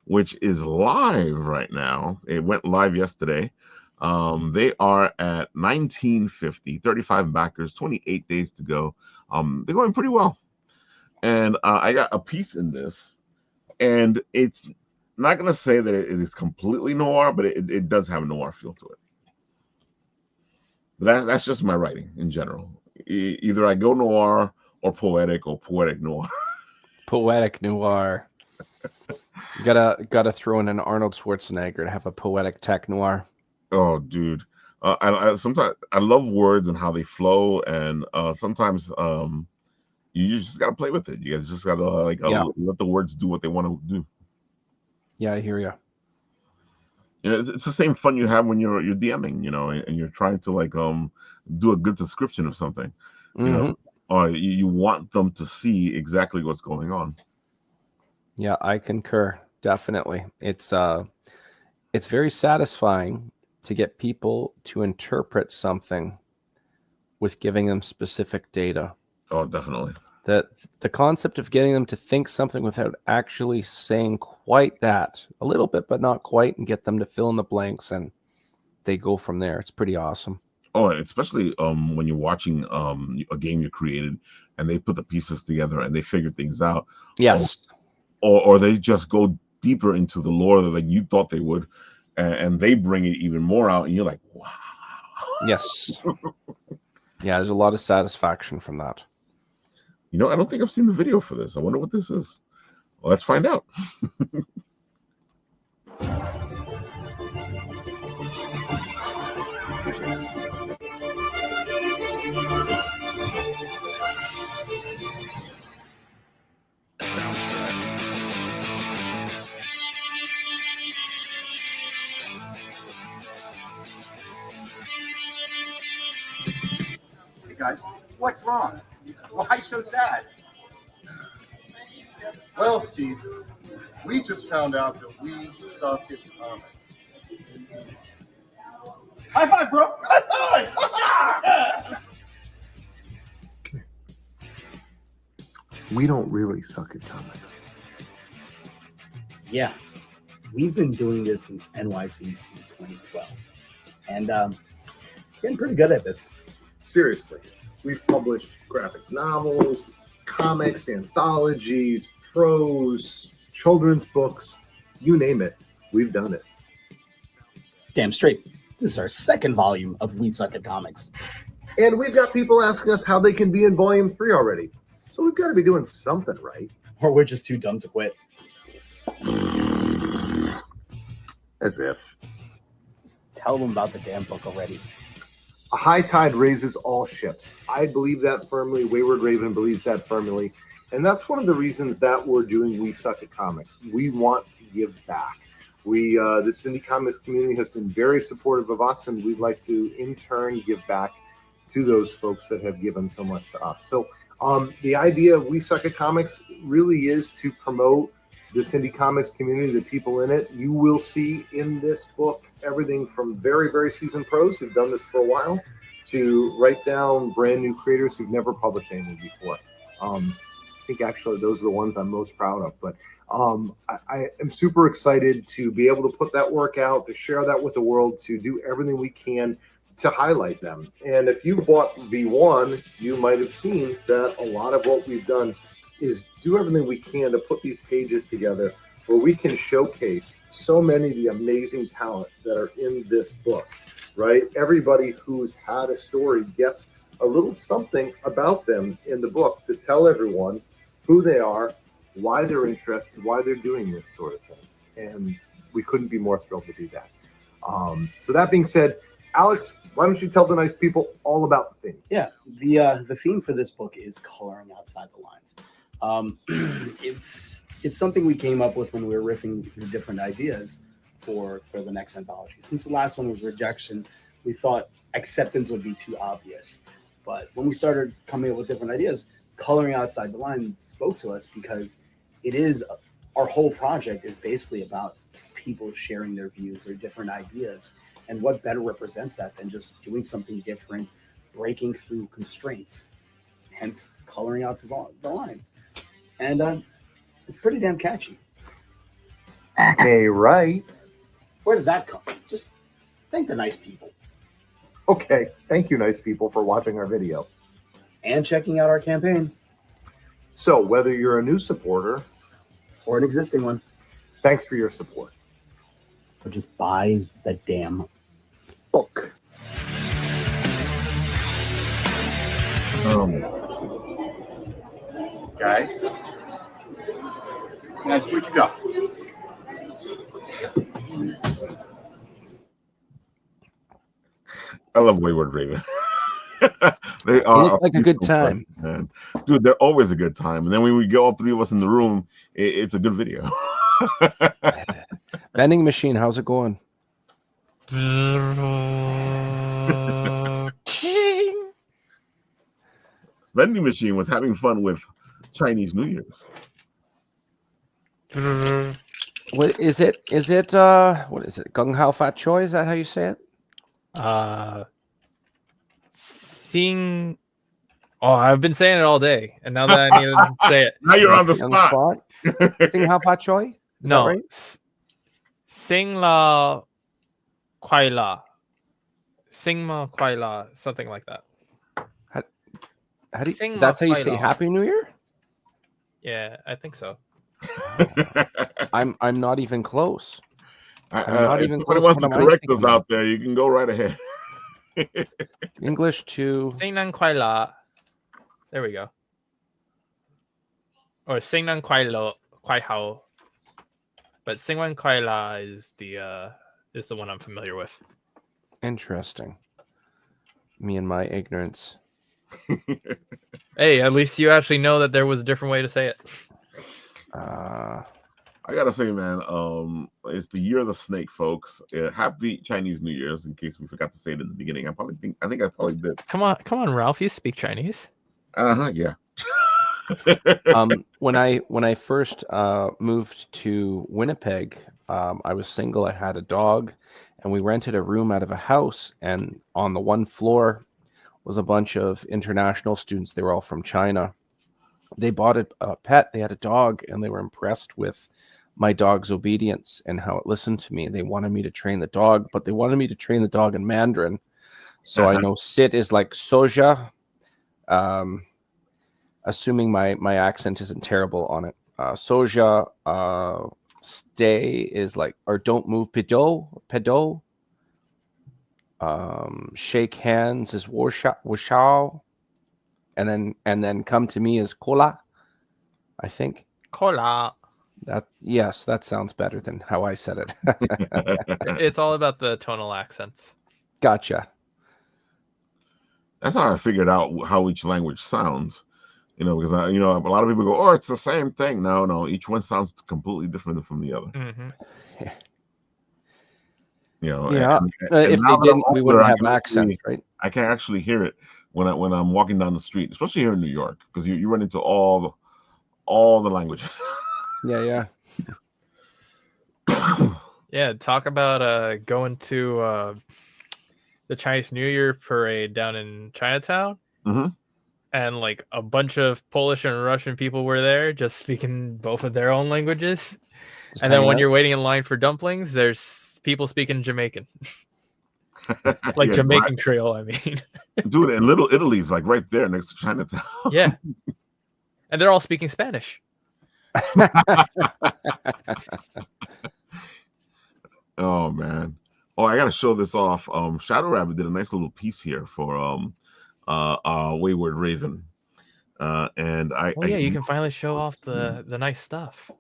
which is live right now. It went live yesterday. They are at 1950, 35 backers, 28 days to go. They're going pretty well. And I got a piece in this. And it's not going to say that it is completely noir, but it does have a noir feel to it. But that's just my writing in general. Either I go noir or poetic noir. Poetic noir. You gotta throw in an Arnold Schwarzenegger to have a poetic tech noir. Oh, dude. I sometimes I love words and how they flow, and sometimes you just got to play with it. You just got to let the words do what they want to do. Yeah, I hear you. It's the same fun you have when you're DMing, and you're trying to do a good description of something, or you want them to see exactly what's going on. Yeah, I concur. Definitely. It's very satisfying to get people to interpret something with giving them specific data. Oh, definitely. The concept of getting them to think something without actually saying quite that, a little bit, but not quite, and get them to fill in the blanks, and they go from there. It's pretty awesome. Oh, and especially when you're watching a game you created, and they put the pieces together and they figure things out. Yes. Or they just go deeper into the lore than you thought they would, and they bring it even more out, and you're like, wow. Yes. Yeah, there's a lot of satisfaction from that. I don't think I've seen the video for this. I wonder what this is. Well, let's find out. Hey guys, what's wrong? Why so sad? Well, Steve, we just found out that we suck at comics. High five, bro! High five! We don't really suck at comics. Yeah, we've been doing this since NYCC 2012, and getting pretty good at this. Seriously, we've published graphic novels, comics, anthologies, prose, children's books, you name it, we've done it. Damn straight. This is our second volume of We Suck at Comics. And we've got people asking us how they can be in volume 3 already. So we've got to be doing something right. Or we're just too dumb to quit. As if. Just tell them about the damn book already. A high tide raises all ships. I believe that firmly. Wayward Raven believes that firmly. And that's one of the reasons that we're doing We Suck at Comics. We want to give back. This indie comics community has been very supportive of us, and we'd like to, in turn, give back to those folks that have given so much to us. So the idea of We Suck at Comics really is to promote this indie comics community, the people in it. You will see in this book everything from very, very seasoned pros who've done this for a while to right down brand new creators who've never published anything before. I think actually those are the ones I'm most proud of. But I am super excited to be able to put that work out, to share that with the world, to do everything we can to highlight them. And if you bought V1, you might have seen that a lot of what we've done is do everything we can to put these pages together where we can showcase so many of the amazing talent that are in this book, right? Everybody who's had a story gets a little something about them in the book to tell everyone who they are, why they're interested, why they're doing this sort of thing. And we couldn't be more thrilled to do that. So that being said, Alex, why don't you tell the nice people all about the theme? Yeah, the theme for this book is coloring outside the lines. It's something we came up with when we were riffing through different ideas for the next anthology. Since the last one was rejection, we thought acceptance would be too obvious. But when we started coming up with different ideas, coloring outside the line spoke to us because it is our whole project is basically about people sharing their views, their different ideas. And what better represents that than just doing something different, breaking through constraints, hence coloring out the lines. And it's pretty damn catchy. Hey, right. Where did that come from? Just thank the nice people. Okay. Thank you, nice people, for watching our video. And checking out our campaign. So whether you're a new supporter Or an existing one. thanks for your support. Or just buy the damn book. Guys, where'd you go? I love Wayward Raven. They It are looked like a good time. man. Dude, they're always a good time. And then when we get all three of us in the room, it's a good video. Vending machine, how's it going? Vending machine was having fun with Chinese New Year's. What is it? Is it what is it? Gung Hao Fat Choi? Is that how you say it? Sing. Oh, I've been saying it all day, and now that I need to say it, Now you're on the On the spot. spot? Sing Hao Fat Choi? Is no, that right? Sing La Kuai La, Sing Ma Kuai La, something like that. How do you, Sing that's how you Ma say Kuai La. Happy New Year? Yeah, I think so. I'm not even close. I'm not If even somebody close wants to to what I'm correct thinking us about. out there, you can go right ahead. English to Sing Nan Kuai La. There we go. Or Sing Nan Kuai Lo Kuai Hao. But Sing Wan Kuai La is the one I'm familiar with. interesting. Me and my ignorance. Hey, at least you actually know that there was a different way to say it. I gotta say, man, it's the year of the snake, folks. Happy Chinese New Year's! In case we forgot to say it in the beginning, I think I probably did. Come on, Ralph. You speak Chinese. Yeah. When I first moved to Winnipeg, I was single. I had a dog, and we rented a room out of a house. And on the one floor was a bunch of international students. They were all from China. They bought a pet. They had a dog, and they were impressed with my dog's obedience and how it listened to me. They wanted me to train the dog, but they wanted me to train the dog in Mandarin. So I know sit is like soja. Assuming my accent isn't terrible on it. Soja, stay is like, or don't move, pedo. Shake hands is washao. And then come to me is kola, I think. Kola. That sounds better than how I said it. It's all about the tonal accents. Gotcha. That's how I figured out how each language sounds. Because a lot of people go, "Oh, it's the same thing." No, each one sounds completely different from the other. Mm-hmm. Yeah. and If now they that didn't, I'm we older, wouldn't I have can accents, actually- right? I can actually hear it when I'm walking down the street, especially here in New York, because you run into all the languages. Yeah. Yeah, talk about going to the Chinese New Year parade down in Chinatown. Mhm. And like a bunch of Polish and Russian people were there just speaking both of their own languages. Just And then hanging when out. you're waiting in line for dumplings, there's people speaking Jamaican. Like Yeah, Jamaican Creole, I mean. dude, and Little Italy's like right there next to Chinatown. Yeah. And they're all speaking Spanish. Oh man. Oh, I gotta show this off. ShadowRabbit did a nice little piece here for Wayward Raven. And Oh yeah, you can finally show off the nice stuff.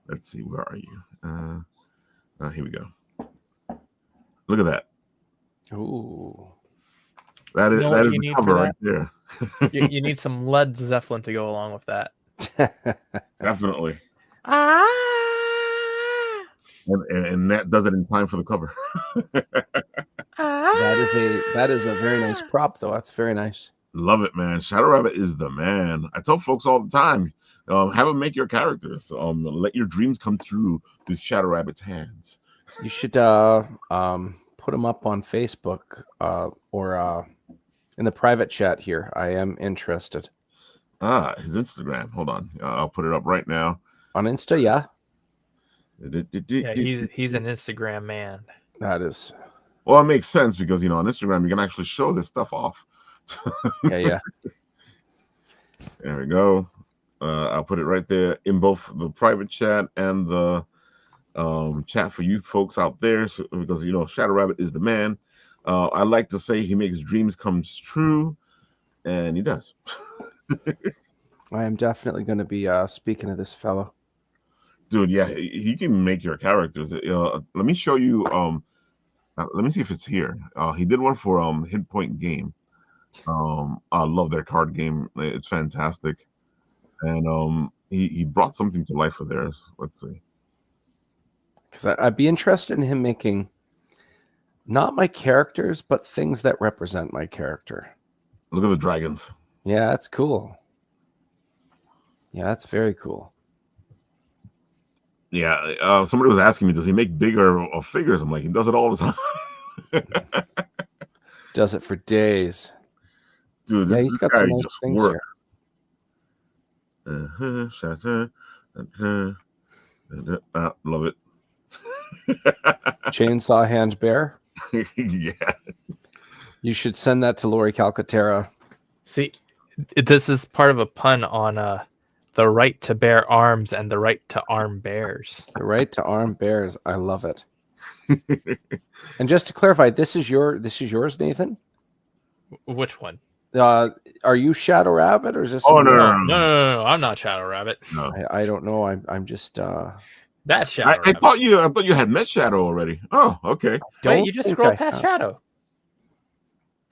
Let's see, where are you? Here we go. Look at that. Ooh. That is You know what that is you the need cover for right there. You need some Led Zeppelin to go along with that. Definitely. Ah! And that does it in time for the cover. That is a very nice prop, though. That's very nice. Love it, man. ShadowRabbit is the man. I tell folks all the time, have them make your characters. Let your dreams come true with ShadowRabbit's hands. You should put them up on Facebook or in the private chat here. I am interested. His Instagram. Hold on. I'll put it up right now. On Insta, yeah. Yeah, he's an Instagram man. That is. Well, it makes sense because, on Instagram, you can actually show this stuff off. Yeah. There we go. I'll put it right there in both the private chat and the chat for you folks out there, because ShadowRabbit is the man. I like to say he makes dreams come true, and he does. I am definitely going to be speaking to this fellow. Dude, yeah, he can make your characters. Let me show you. Let me see if it's here. He did one for Hit Point Game. I love their card game. It's fantastic, and he brought something to life for theirs. Let's see. Because I'd be interested in him making not my characters, but things that represent my character. Look at the dragons. Yeah, that's cool. Yeah, that's very cool. Yeah, somebody was asking me, does he make bigger figures? I'm like, he does it all the time. Does it for days. Dude, yeah, he's got some nice things works. here. Love it. Chainsaw Hand Bear. Yeah. You should send that to Lori Calcaterra. See, this is part of a pun on the right to bear arms and the right to arm bears. The right to arm bears. I love it. And just to clarify, this is yours, Nathan? Which one? Are you ShadowRabbit, or is this? Oh No, I'm not ShadowRabbit. No. I don't know. I'm just. That's ShadowRabbit. I thought you had met Shadow already. Oh, okay. Wait, you just scrolled past Shadow.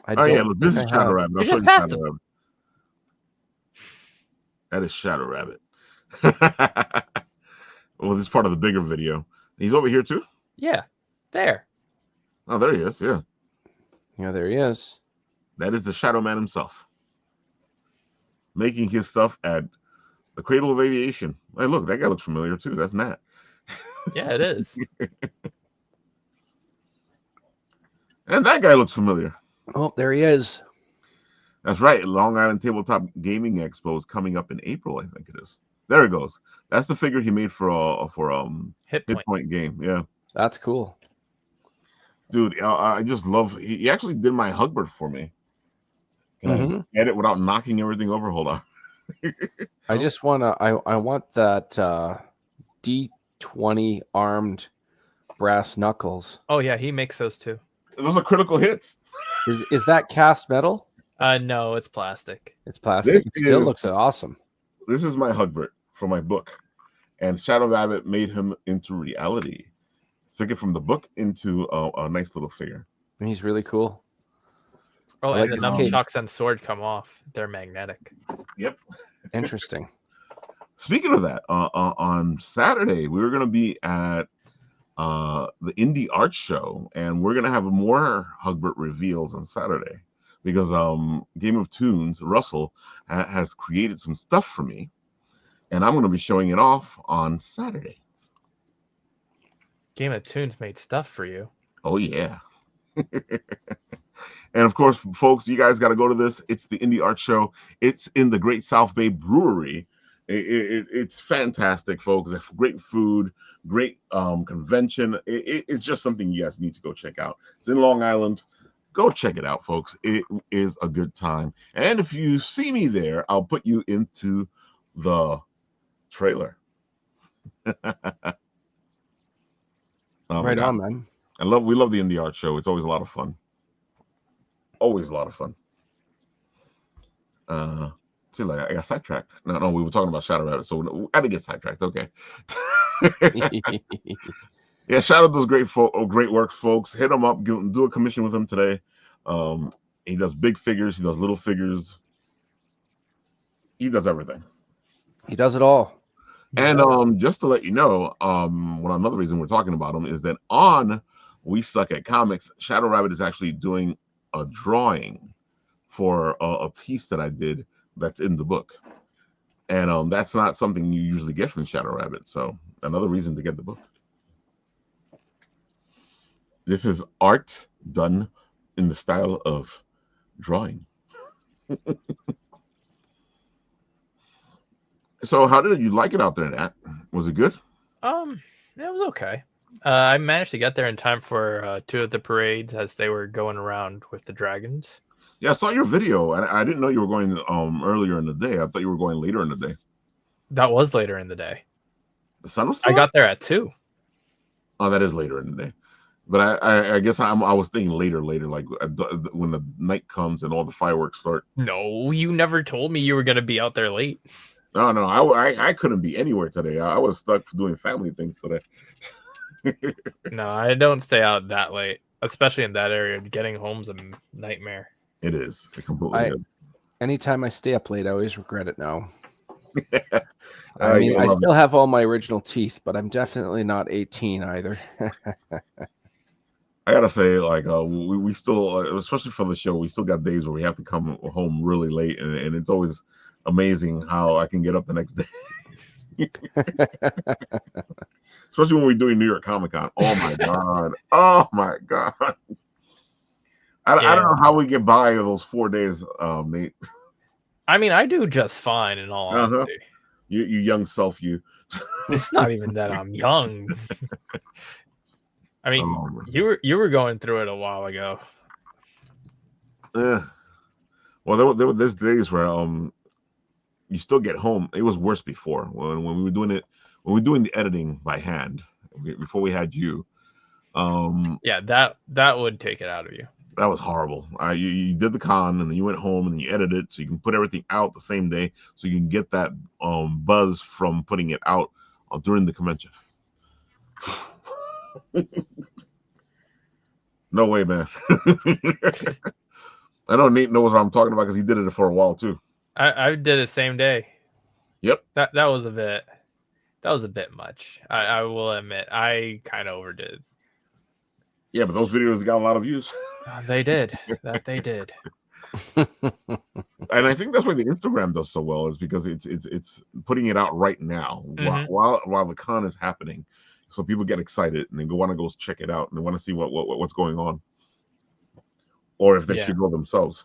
Look, this is ShadowRabbit. You just passed him. That is ShadowRabbit. Well, this is part of the bigger video. He's over here too? Yeah, there. Oh, there he is. Yeah. Yeah, there he is. That is the Shadow Man himself, making his stuff at the Cradle of Aviation. Hey, look, that guy looks familiar too. That's Nat. Yeah, it is. And that guy looks familiar. Oh, there he is. That's right. Long Island Tabletop Gaming Expo is coming up in April, I think it is. There it goes. That's the figure he made for Hit Point Game. Yeah, that's cool, dude. I just love. He actually did my Hugbert for me. Can I get it without knocking everything over? Hold on. I just want to. I want that D20 armed brass knuckles. Oh yeah, he makes those too. Those are critical hits. Is that cast metal? No, it's plastic. It's plastic. It still looks awesome. This is my Hugbert from my book, and ShadowRabbit made him into reality. Took it from the book into a nice little figure. And he's really cool. Oh, and the nunchucks and sword come off. They're magnetic. Yep. Interesting. Speaking of that, on Saturday we were going to be at the Indie Art Show, and we're going to have more Hugbert reveals on Saturday. Because Game of Tunes, Russell, has created some stuff for me, and I'm going to be showing it off on Saturday. Game of Tunes made stuff for you. Oh, yeah. And, of course, folks, you guys got to go to this. It's the Indie Art Show. It's in the Great South Bay Brewery. It's fantastic, folks. Great food, great convention. It's just something you guys need to go check out. It's in Long Island. Go check it out, folks. It is a good time. And if you see me there, I'll put you into the trailer. Right on, man. We love the Indie Art Show. It's always a lot of fun. Always a lot of fun. See, like I got sidetracked. No, we were talking about ShadowRabbit, so I didn't get sidetracked. Okay. Yeah, Shadow does great work, folks. Hit him up, do a commission with him today. He does big figures, he does little figures. He does everything. He does it all. And just to let you know, another reason we're talking about him is that on We Suck at Comics, ShadowRabbit is actually doing a drawing for a piece that I did that's in the book. And that's not something you usually get from ShadowRabbit. So another reason to get the book. This is art done in the style of drawing. So how did you like it out there, Nat? Was it good? It was okay. I managed to get there in time for 2 of the parades as they were going around with the dragons. Yeah, I saw your video. I didn't know you were going earlier in the day. I thought you were going later in the day. That was later in the day. The sun was still I got there at 2. Oh, that is later in the day. But I guess I was thinking later, like when the night comes and all the fireworks start. No, you never told me you were going to be out there late. No, I couldn't be anywhere today. I was stuck doing family things today. No, I don't stay out that late, especially in that area. Getting home's a nightmare. It is. Anytime I stay up late, I always regret it now. I mean, I still have all my original teeth, but I'm definitely not 18 either. I gotta say, like, we still, especially for the show, we still got days where we have to come home really late, and it's always amazing how I can get up the next day. Especially when we're doing New York Comic Con. Oh my god! Oh my god! I don't know how we get by those 4 days, Nate. I mean, I do just fine in all honesty. You young self, you. It's not even that I'm young. I mean, you were going through it a while ago. Well, there's days where you still get home. It was worse before when we were doing it. When we were doing the editing by hand before we had you. Yeah, that would take it out of you. That was horrible. You did the con and then you went home and then you edited it so you can put everything out the same day so you can get that buzz from putting it out during the convention. No way, man. I know Nate knows what I'm talking about because he did it for a while too. I did it same day. Yep. That was a bit much. I will admit I kind of overdid. Yeah, but those videos got a lot of views. They did. They did. And I think that's why the Instagram does so well is because it's putting it out right now while the con is happening, so people get excited and they want to go check it out and they want to see what's going on, or if they should go themselves.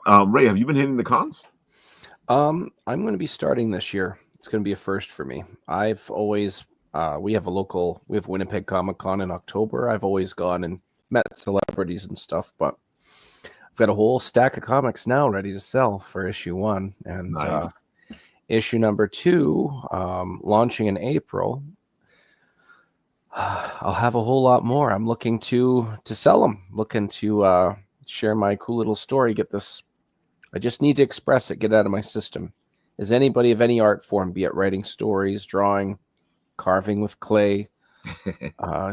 Ray, have you been hitting the cons? I'm going to be starting this year. It's going to be a first for me. I've always we have Winnipeg Comic Con in October. I've always gone and met celebrities and stuff, but I've got a whole stack of comics now ready to sell for issue 1 and nice. Issue number 2 launching in April. I'll have a whole lot more. I'm looking to sell them, looking to share my cool little story. Get this. I just need to express it, get it out of my system. Is anybody of any art form, be it writing stories, drawing, carving with clay,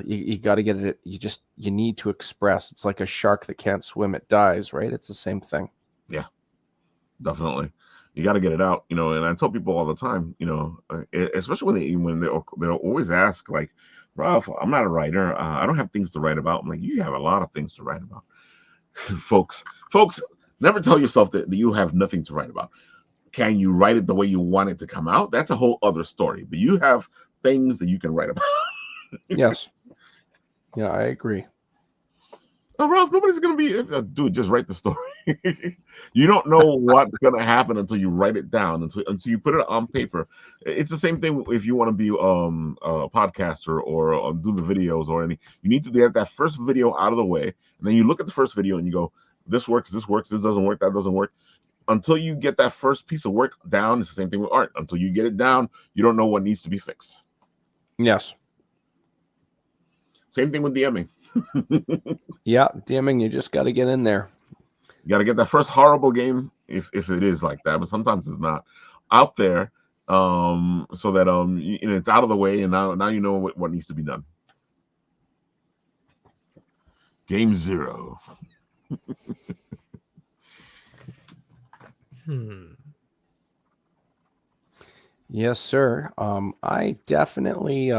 you got to get it. You need to express. It's like a shark that can't swim, it dies, right? It's the same thing. Yeah, definitely. You got to get it out, and I tell people all the time, especially when they'll always ask, like, Ralf, I'm not a writer. I don't have things to write about. I'm like, you have a lot of things to write about. folks, never tell yourself that you have nothing to write about. Can you write it the way you want it to come out? That's a whole other story. But you have things that you can write about. Yes. Yeah, I agree. Oh, Ralf, nobody's going to be, dude, just write the story. You don't know what's going to happen until you write it down, until you put it on paper. It's the same thing if you want to be a podcaster or do the videos or anything. You need to get that first video out of the way, and then you look at the first video and you go, this works, this doesn't work, that doesn't work. Until you get that first piece of work down, it's the same thing with art. Until you get it down, you don't know what needs to be fixed. Yes. Same thing with DMing. Yeah, DMing, you just got to get in there. You got to get that first horrible game, if it is like that, but sometimes it's not, out there, so that it's out of the way, and now you know what needs to be done. Game 0. Yes, sir. I definitely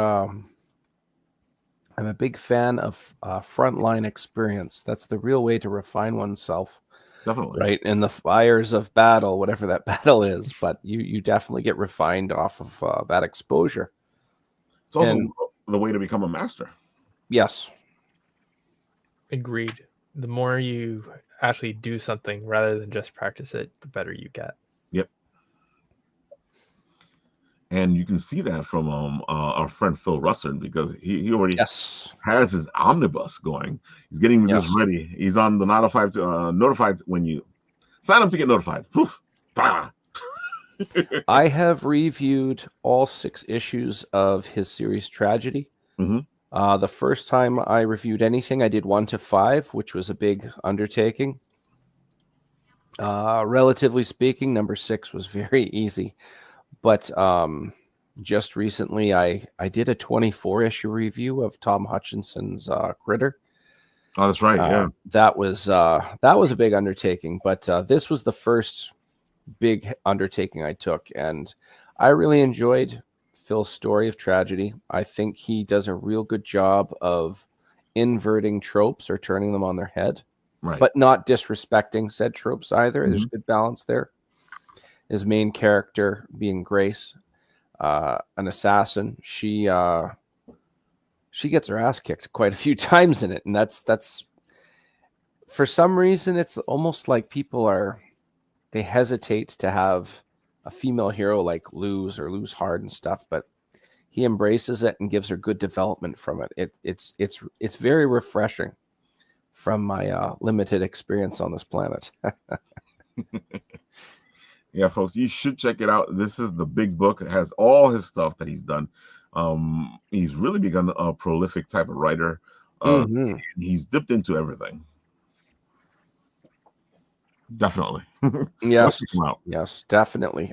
I'm a big fan of frontline experience. That's the real way to refine oneself. Definitely. Right. In the fires of battle, whatever that battle is, but you definitely get refined off of that exposure. It's also the way to become a master. Yes. Agreed. The more you actually do something rather than just practice it, the better you get. Yep. And you can see that from our friend Phil Russert, because he already has his omnibus going. He's getting this ready. He's on the notified when you sign up to get notified. Poof. I have reviewed all 6 issues of his series Tragedy. The first time I reviewed anything, I did 1 to 5, which was a big undertaking. Relatively speaking, number 6 was very easy. But just recently, I did a 24-issue review of Tom Hutchinson's Critter. Oh, that's right. Yeah, that was a big undertaking. But this was the first big undertaking I took, and I really enjoyed Phil's story of Tragedy. I think he does a real good job of inverting tropes or turning them on their head, but not disrespecting said tropes either. There's a good balance there. His main character being Grace, an assassin. She gets her ass kicked quite a few times in it, and that's for some reason it's almost like they hesitate to have a female hero like lose hard and stuff, but he embraces it and gives her good development from it. It's very refreshing from my limited experience on this planet. Yeah, folks, you should check it out. This is the big book. It has all his stuff that he's done. He's really become a prolific type of writer. He's dipped into everything. Definitely. Yes, definitely.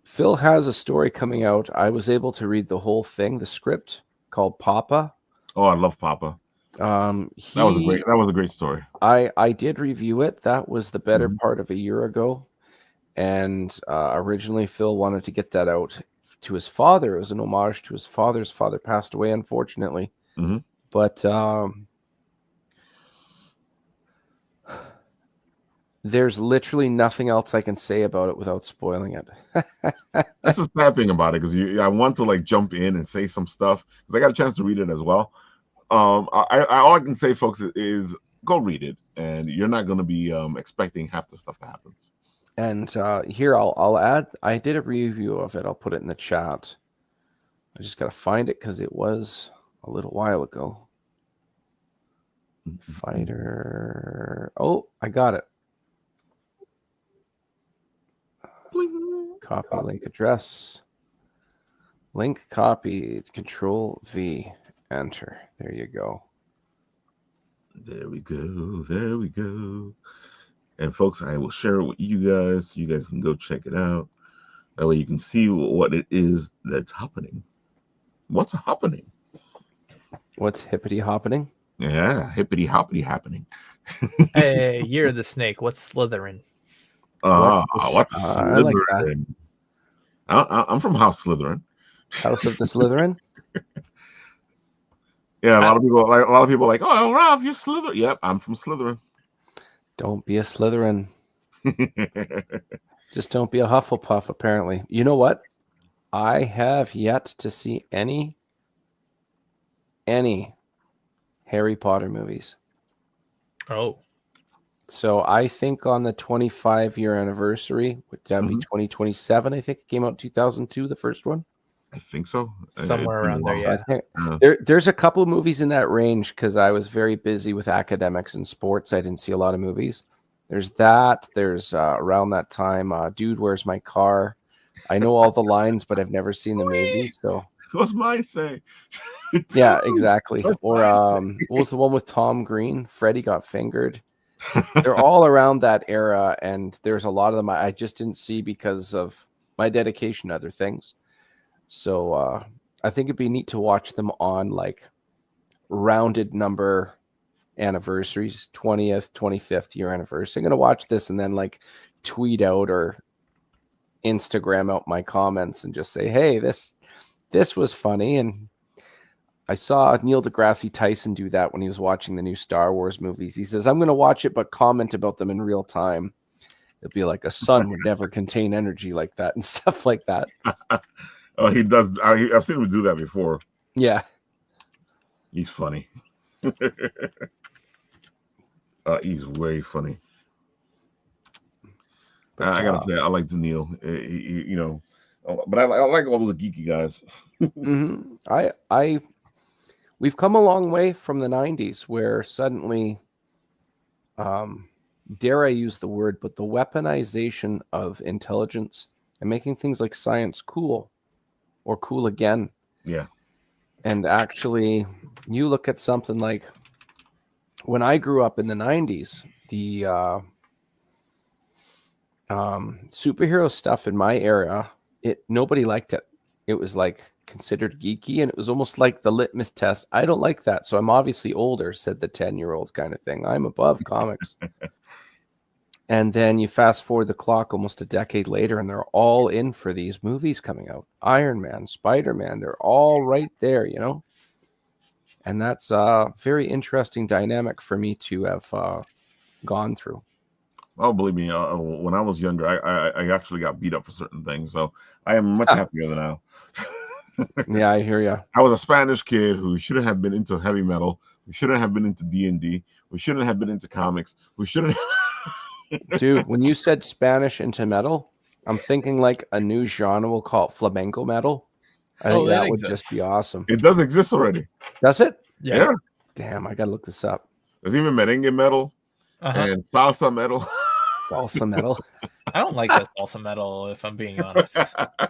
Phil has a story coming out. I was able to read the whole thing, the script, called Papa. Oh, I love Papa. That was a great story. I did review it. That was the better part of a year ago, and originally Phil wanted to get that out to his father. It was an homage to his father. His father passed away, unfortunately. But there's literally nothing else I can say about it without spoiling it. That's the sad thing about it, because I want to like jump in and say some stuff because I got a chance to read it as well. All I can say, folks, is go read it, and you're not going to be expecting half the stuff that happens. And here I'll add, I did a review of it. I'll put it in the chat. I just got to find it because it was a little while ago. Fighter. Oh, I got it. Copy link address. Link copied. Control V. Enter. There you go. There we go. There we go. And folks, I will share it with you guys so you guys can go check it out. That way you can see what it is that's happening. What's happening? What's hippity happening? Yeah, hippity hoppity happening. Hey, you're the snake. What's Slytherin? What's Slytherin? I like that. I'm from House Slytherin. House of the Slytherin? Yeah, a lot of people are like, oh, Ralph, you're Slytherin. Yep, I'm from Slytherin. Don't be a Slytherin. Just don't be a Hufflepuff, apparently. You know what? I have yet to see any Harry Potter movies. Oh. So I think on the 25-year anniversary, would that be 2027? I think it came out 2002, the first one. I think so. Somewhere around there, yeah. There's a couple of movies in that range because I was very busy with academics and sports. I didn't see a lot of movies. There's that. There's around that time, Dude, Where's My Car? I know all the lines, but I've never seen the movie. So what's my say? Yeah, exactly. Or what was the one with Tom Green? Freddie Got Fingered. They're all around that era, and there's a lot of them I just didn't see because of my dedication to other things. So I think it'd be neat to watch them on like rounded number anniversaries, 20th, 25th year anniversary. I'm going to watch this and then like tweet out or Instagram out my comments and just say, hey, this was funny. And I saw Neil deGrasse Tyson do that when he was watching the new Star Wars movies. He says, I'm going to watch it, but comment about them in real time. It'd be like a sun would never contain energy like that and stuff like that. Oh, he does. I've seen him do that before. Yeah. He's funny. He's way funny. But, I gotta say, I like Neil. You know, but I like all those geeky guys. We've come a long way from the 90s where suddenly, dare I use the word, but the weaponization of intelligence and making things like science cool or cool again. Yeah. And actually, you look at something like when I grew up in the 90s, the superhero stuff in my era, nobody liked it. It was like considered geeky, and it was almost like the litmus test. I don't like that, so I'm obviously older, said the 10-year-olds kind of thing. I'm above comics. And then you fast forward the clock almost a decade later, and they're all in for these movies coming out. Iron Man, Spider-Man, they're all right there, you know? And that's a very interesting dynamic for me to have gone through. Oh, believe me, when I was younger, I actually got beat up for certain things, so I am much happier now. Yeah, I hear you. I was a Spanish kid who shouldn't have been into heavy metal. We shouldn't have been into D&D. We shouldn't have been into comics. We shouldn't. Dude, when you said Spanish into metal, I'm thinking like a new genre we'll call it flamenco metal. I think that would just be awesome. It does exist already. Does it? Yeah. Damn, I gotta look this up. There's even merengue metal and salsa metal. Salsa metal. I don't like the salsa metal, if I'm being honest.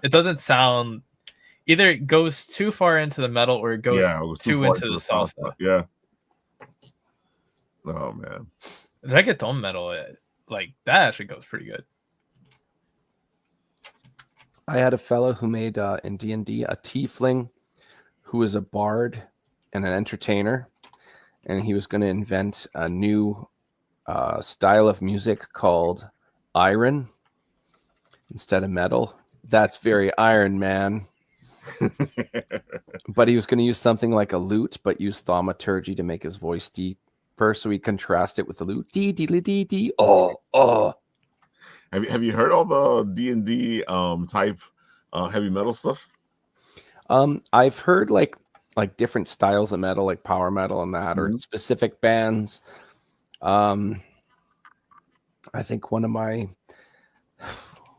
It doesn't sound. Either it goes too far into the metal or it goes too into the salsa. Yeah. Oh man. Reggaeton metal, like that actually goes pretty good. I had a fellow who made in D&D a tiefling who was a bard and an entertainer, and he was going to invent a new style of music called iron instead of metal. That's very Iron Man. But he was going to use something like a lute, but use thaumaturgy to make his voice deeper, so we contrast it with the lute. Dee dee dee dee. Oh. Have you heard all the D&D type heavy metal stuff? I've heard like different styles of metal, like power metal and that, or specific bands. I think one of my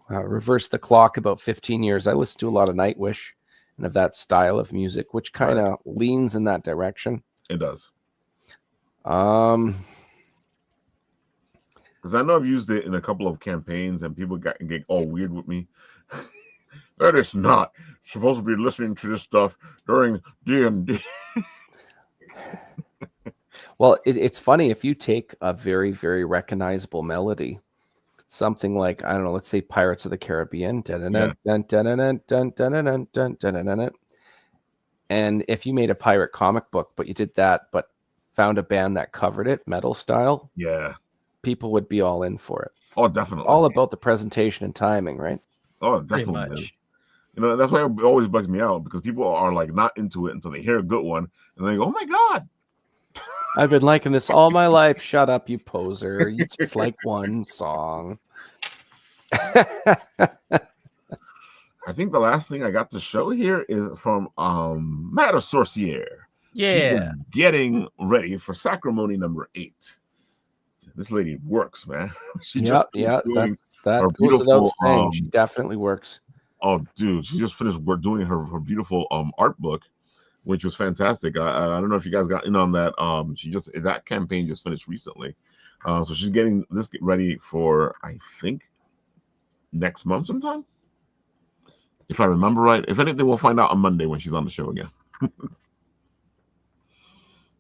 reverse the clock about 15 years. I listened to a lot of Nightwish and of that style of music, which kind of leans in that direction. It does. Because I know I've used it in a couple of campaigns, and people get all weird with me. That is not supposed to be listening to this stuff during D&D. Well, it's funny if you take a very, very recognizable melody, something like, I don't know, let's say Pirates of the Caribbean, and if you made a pirate comic book, but you did that, but found a band that covered it, metal style, people would be all in for it. Oh, definitely. It's all about the presentation and timing, right? Oh, definitely. You know, that's why it always bugs me out, because people are like not into it until they hear a good one, and they go, "Oh my god, I've been liking this all my life." Shut up, you poser! You just like one song. I think the last thing I got to show here is from Madame Sorcière. Yeah, getting ready for Sacrimony number 8. This lady works, man. That goes without saying. She definitely works. Oh, dude, she just finished doing her beautiful art book, which was fantastic. I don't know if you guys got in on that. That campaign just finished recently, so she's getting this ready for, I think, next month sometime, if I remember right. If anything, we'll find out on Monday when she's on the show again.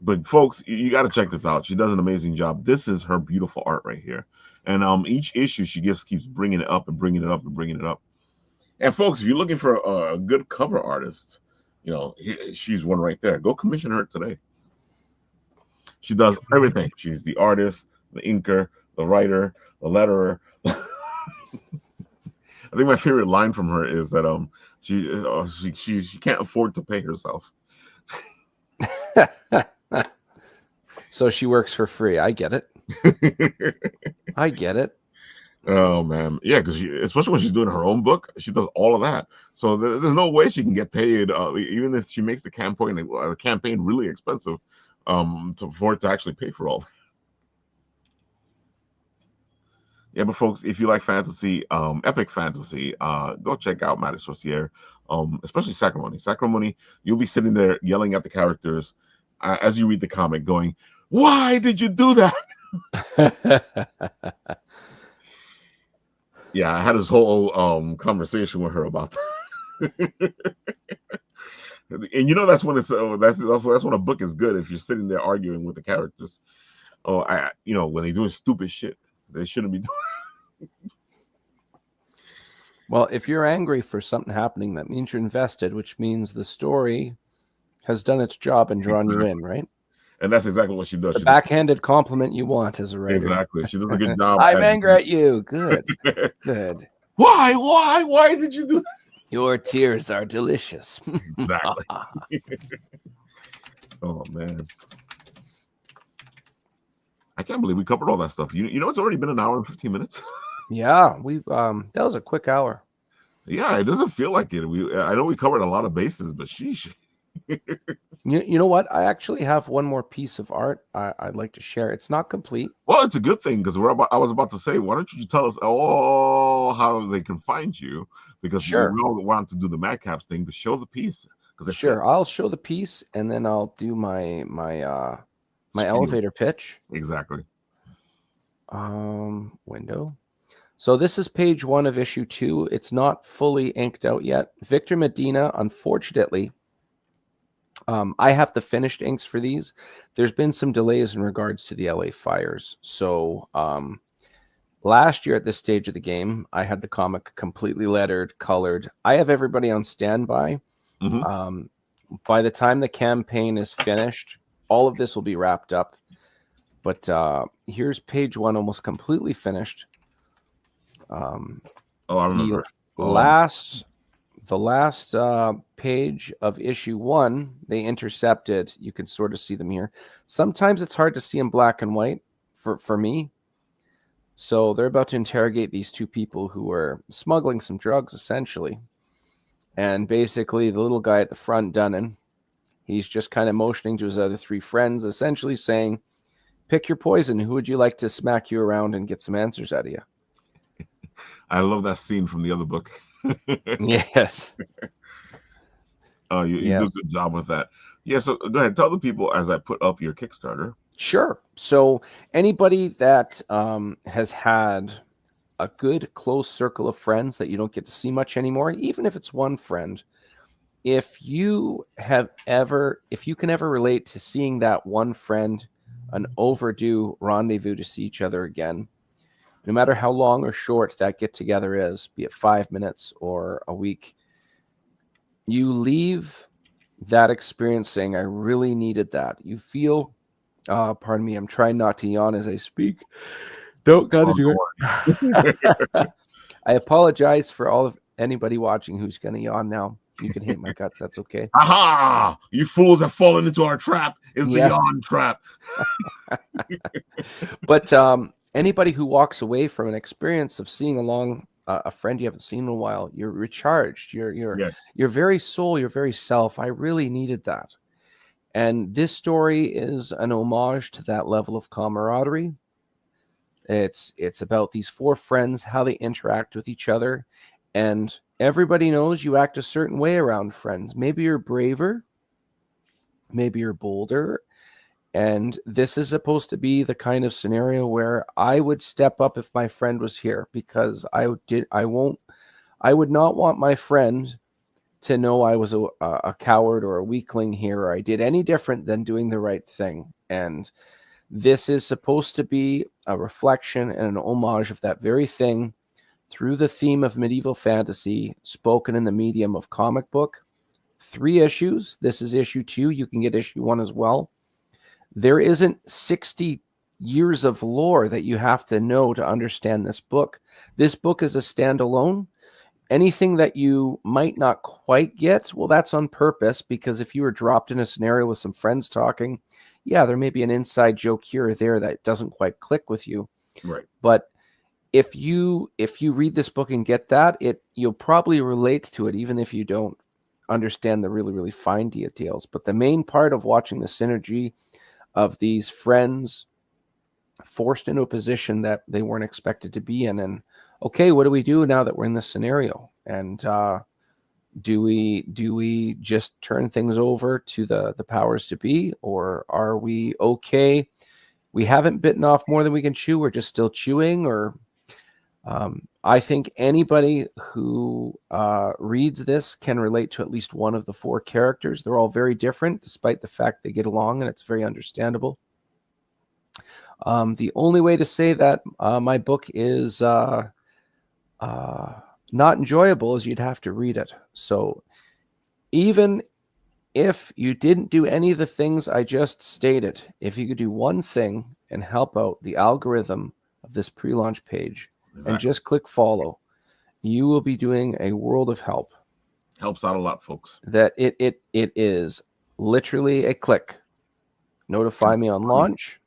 But folks, you got to check this out. She does an amazing job. This is her beautiful art right here, and each issue she just keeps bringing it up and bringing it up and bringing it up. And folks, if you're looking for a good cover artist, you know, she's one right there. Go commission her today. She does everything. She's the artist, the inker, the writer, the letterer. I think my favorite line from her is that she can't afford to pay herself. So she works for free. I get it. I get it. Oh man, yeah, because especially when she's doing her own book, she does all of that. So there's no way she can get paid, even if she makes the campaign really expensive, for it to actually pay for all. Yeah, but folks, if you like fantasy, epic fantasy, go check out Matter Sorcier, especially Sacrimony. Sacrimony, you'll be sitting there yelling at the characters as you read the comic, going, "Why did you do that?" Yeah, I had this whole conversation with her about that. And that's when it's that's when a book is good, if you're sitting there arguing with the characters. Oh, when they're doing stupid shit they shouldn't be doing. Well, if you're angry for something happening, that means you're invested, which means the story has done its job and drawn you in, right? And that's exactly what she does. It's the backhanded compliment you want as a writer. Exactly. She does a good job. I'm angry at you. Good. Good. Why did you do that? Your tears are delicious. Exactly. Oh man. I can't believe we covered all that stuff. It's already been an hour and 15 minutes. Yeah, we that was a quick hour. Yeah, it doesn't feel like it. I know we covered a lot of bases, but sheesh. You know what? I actually have one more piece of art I'd like to share. It's not complete. Well, it's a good thing, because I was about to say, why don't you tell us how they can find you? Because sure, we all want to do the Madcaps thing to show the piece. Sure, I'll show the piece and then I'll do my elevator pitch. Exactly. Window. So this is page 1 of issue 2. It's not fully inked out yet. Victor Medina, unfortunately, I have the finished inks for these. There's been some delays in regards to the LA fires. So last year at this stage of the game, I had the comic completely lettered, colored. I have everybody on standby. Mm-hmm. By the time the campaign is finished, all of this will be wrapped up. But here's page 1 almost completely finished. I remember. The last page of issue 1, they intercepted. You can sort of see them here. Sometimes it's hard to see in black and white for me. So they're about to interrogate these 2 people who were smuggling some drugs, essentially. And basically, the little guy at the front, Dunnan, he's just kind of motioning to his other 3 friends, essentially saying, pick your poison. Who would you like to smack you around and get some answers out of you? I love that scene from the other book. Yes. You do a good job with that. Yeah, so go ahead. Tell the people as I put up your Kickstarter. Sure. So anybody that has had a good close circle of friends that you don't get to see much anymore, even if it's one friend, if you can ever relate to seeing that one friend, an overdue rendezvous to see each other again, no matter how long or short that get together is, be it 5 minutes or a week, you leave that experience saying, I really needed that. You feel, pardon me, I'm trying not to yawn as I speak. Don't gotta do it. I apologize for anybody watching who's gonna yawn now. You can hate my guts. That's okay. Aha! You fools have fallen into our trap. It's the yawn trap. But anybody who walks away from an experience of seeing along a friend you haven't seen in a while, you're recharged. Your very soul, your very self. I really needed that. And this story is an homage to that level of camaraderie. It's about these 4 friends, how they interact with each other. And everybody knows you act a certain way around friends. Maybe you're braver. Maybe you're bolder. And this is supposed to be the kind of scenario where I would step up if my friend was here, because I would not want my friend to know I was a coward or a weakling here, or I did any different than doing the right thing. And this is supposed to be a reflection and an homage of that very thing through the theme of medieval fantasy spoken in the medium of comic book. 3 issues. This is issue 2. You can get issue 1 as well. There isn't 60 years of lore that you have to know to understand this book. This book is a standalone. anything that you might not quite get, well, that's on purpose, because if you were dropped in a scenario with some friends talking, yeah, there may be an inside joke here or there that doesn't quite click with you. Right. But if you read this book and get that, you'll probably relate to it, even if you don't understand the really, really fine details. But the main part of watching the synergy of these friends forced into a position that they weren't expected to be in, and okay, what do we do now that we're in this scenario? And do we just turn things over to the powers to be, or are we okay? We haven't bitten off more than we can chew. We're just still chewing. Or I think anybody who reads this can relate to at least one of the 4 characters. They're all very different, despite the fact they get along, and it's very understandable. The only way to say that my book is not enjoyable is you'd have to read it. So even if you didn't do any of the things I just stated, if you could do one thing and help out the algorithm of this pre-launch page, exactly, and just click follow, you will be doing a world of help. Helps out a lot, folks. That it is literally a click. Notify me on launch,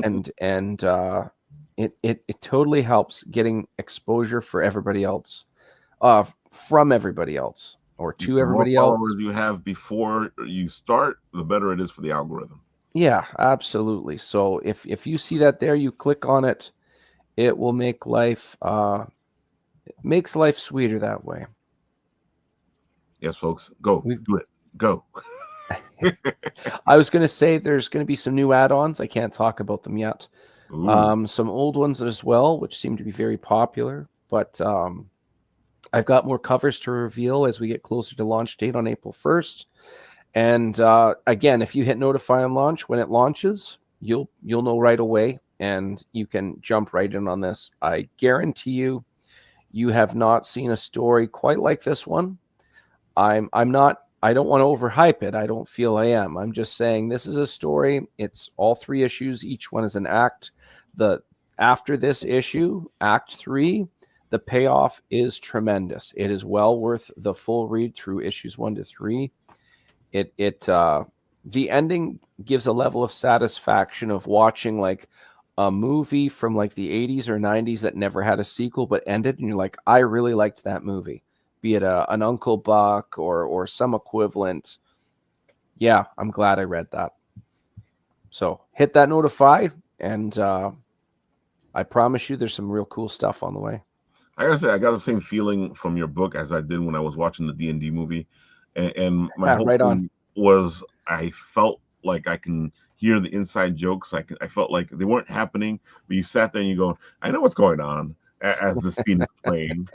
and it totally helps getting exposure for everybody else, from everybody else, or to everybody else. The more followers you have before you start, the better it is for the algorithm. Yeah, absolutely. So if you see that there, you click on it, it will make life makes life sweeter that way. Yes, folks, go do it. Go. I was going to say there's going to be some new add-ons. I can't talk about them yet. Some old ones as well, which seem to be very popular. But I've got more covers to reveal as we get closer to launch date on April 1st. And again, if you hit notify on launch when it launches, you'll know right away, and you can jump right in on this. I guarantee you have not seen a story quite like this one. I don't want to overhype it. I don't feel I am. I'm just saying this is a story. It's all 3 issues. Each one is an act. After this issue, Act 3, the payoff is tremendous. It is well worth the full read through issues 1 to 3. The ending gives a level of satisfaction of watching like a movie from like the 80s or 90s that never had a sequel but ended, and you're like, I really liked that movie. Be it an Uncle Buck or some equivalent. Yeah, I'm glad I read that. So hit that notify, and I promise you there's some real cool stuff on the way. I gotta say, I got the same feeling from your book as I did when I was watching the D&D movie. And my whole thing was I felt like I can hear the inside jokes. I felt like they weren't happening, but you sat there and you go, I know what's going on as the scene is playing.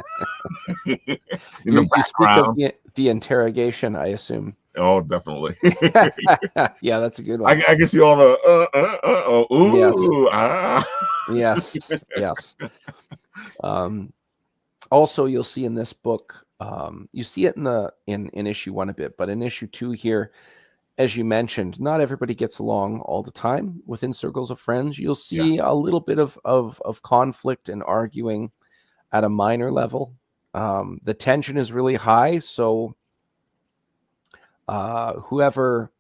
You speak of the interrogation, I assume. Oh, definitely. Yeah, that's a good one. I can see all the ooh, yes. Yes. Also, you'll see in this book, you see it in issue 1 a bit, but in issue 2 here, as you mentioned, not everybody gets along all the time within circles of friends. You'll see a little bit of conflict and arguing at a minor level. The tension is really high, so whoever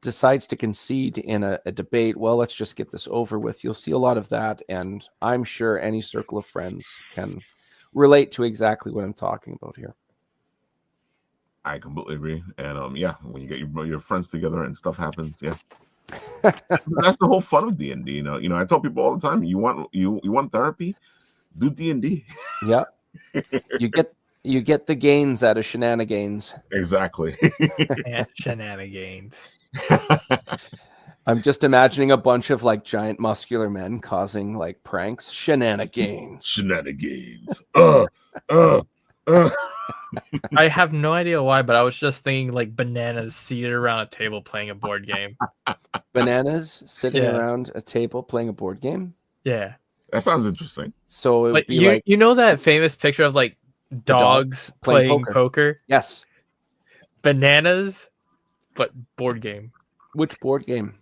decides to concede in a debate, well, let's just get this over with. You'll see a lot of that, and I'm sure any circle of friends can relate to exactly what I'm talking about here. I completely agree. And when you get your friends together and stuff happens, that's the whole fun of D&D. You know, I tell people all the time, you want therapy, do D&D. Yeah, you get the gains out of shenanigans. Exactly. And shenanigans. I'm just imagining a bunch of like giant muscular men causing like pranks. Shenanigans. I have no idea why, but I was just thinking like bananas seated around a table playing a board game. Bananas sitting around a table playing a board game? Yeah. That sounds interesting. So it would be you know that famous picture of like dogs playing poker? Yes. Bananas, but board game. Which board game?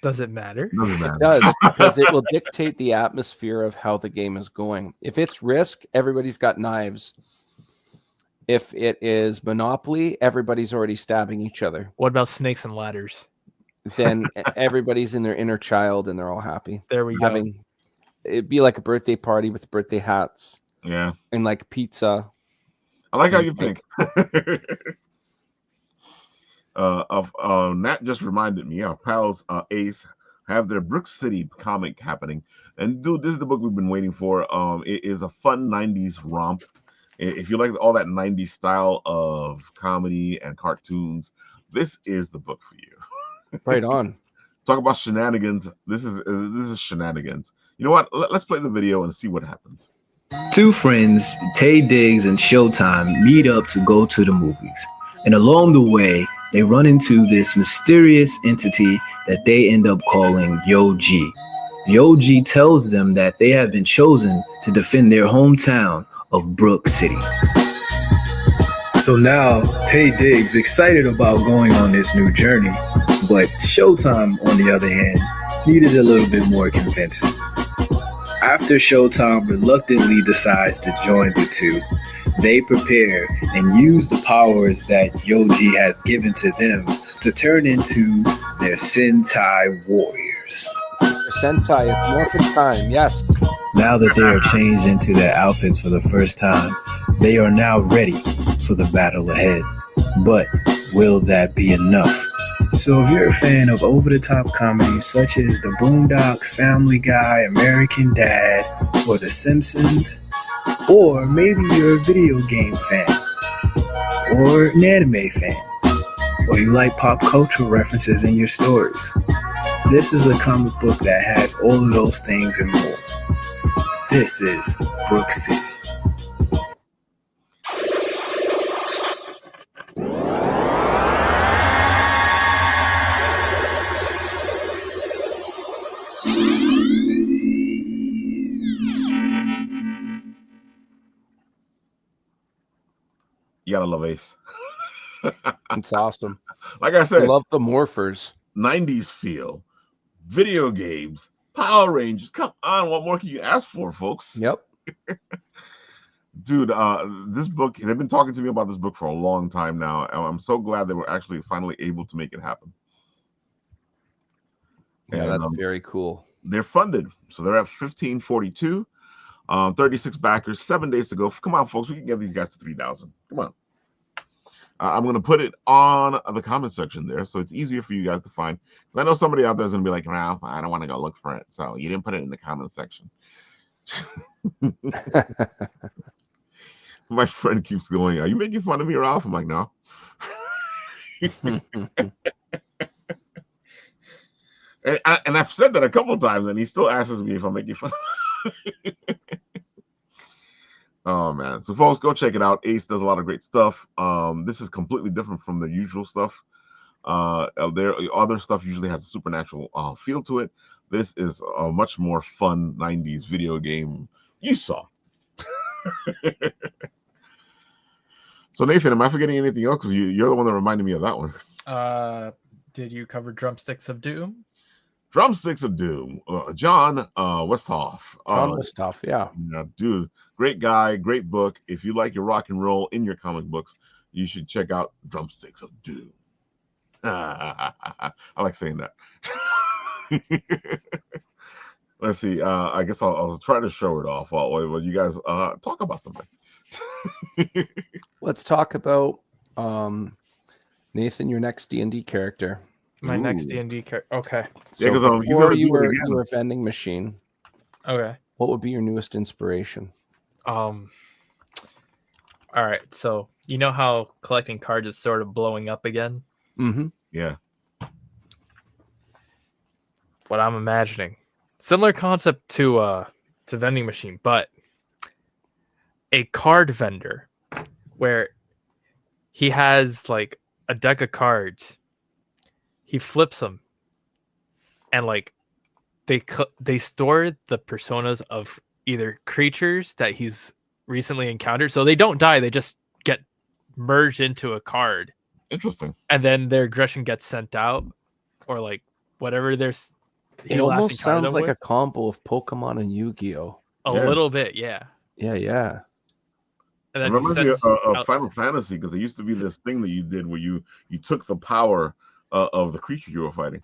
Does it matter? It does, because it will dictate the atmosphere of how the game is going. If it's Risk, everybody's got knives. If it is Monopoly, everybody's already stabbing each other. What about snakes and ladders? Then everybody's in their inner child and they're all happy. There we go. It'd be like a birthday party with birthday hats. Yeah. And like pizza. I like how you think. Nat just reminded me, our pals Ace have their Brook City comic happening. And dude, this is the book we've been waiting for. It is a fun 90s romp. If you like all that 90s style of comedy and cartoons, this is the book for you. Right on. Talk about shenanigans. This is shenanigans. You know what? Let's play the video and see what happens. Two friends, Tay Diggs and Showtime, meet up to go to the movies. And along the way, they run into this mysterious entity that they end up calling Yo-G. Yo-G tells them that they have been chosen to defend their hometown of Brook City. So now Tay Diggs excited about going on this new journey, but Showtime, on the other hand, needed a little bit more convincing. After Showtime reluctantly decides to join the two, they prepare and use the powers that Yo-G has given to them to turn into their Sentai warriors. Sentai, it's morphin time, yes. Now that they are changed into their outfits for the first time, they are now ready for the battle ahead. But will that be enough? So if you're a fan of over-the-top comedies such as The Boondocks, Family Guy, American Dad, or The Simpsons, or maybe you're a video game fan, or an anime fan, or you like pop cultural references in your stories, this is a comic book that has all of those things and more. This is Brook City. You gotta love Ace. It's awesome. Like I said, I love the morphers. 90s feel, video games, Power Rangers. Come on, what more can you ask for, folks? Yep. Dude, this book, they've been talking to me about this book for a long time now. And I'm so glad they were actually finally able to make it happen. Yeah, and, that's very cool. They're funded. So they're at 1542, 36 backers, 7 days to go. Come on, folks, we can get these guys to 3,000. Come on. I'm going to put it on the comment section there, so it's easier for you guys to find. I know somebody out there is going to be like, Ralph, I don't want to go look for it. So you didn't put it in the comment section. My friend keeps going, are you making fun of me, Ralph? I'm like, no. and I've said that a couple times, and he still asks me if I'm making fun. Oh man, so folks, go check it out. Ace does a lot of great stuff. This is completely different from the usual stuff. Their other stuff usually has a supernatural feel to it. This is a much more fun 90s video game. You saw. So Nathan, am I forgetting anything else? Because you're the one that reminded me of that one. Did you cover Drumsticks of Doom? Drumsticks of Doom. John Westhoff. John Westhoff, yeah. Dude, great guy, great book. If you like your rock and roll in your comic books, you should check out Drumsticks of Doom. I like saying that. Let's see. I guess I'll try to show it off while you guys talk about something. Let's talk about Nathan, your next D&D character. My next D&D character. Okay. So yeah, before you were a vending machine. Okay. What would be your newest inspiration? All right. So you know how collecting cards is sort of blowing up again? Mm-hmm. Yeah. What I'm imagining, similar concept to vending machine, but a card vendor where he has like a deck of cards. He flips them, and like they store the personas of either creatures that he's recently encountered, so they don't die; they just get merged into a card. Interesting. And then their aggression gets sent out, or like whatever. There's it almost sounds like a combo of Pokemon and Yu-Gi-Oh. A little bit, yeah. Yeah. And It then he reminds me sends of out, Final Fantasy because there used to be this thing that you did where you took the power of the creature you were fighting.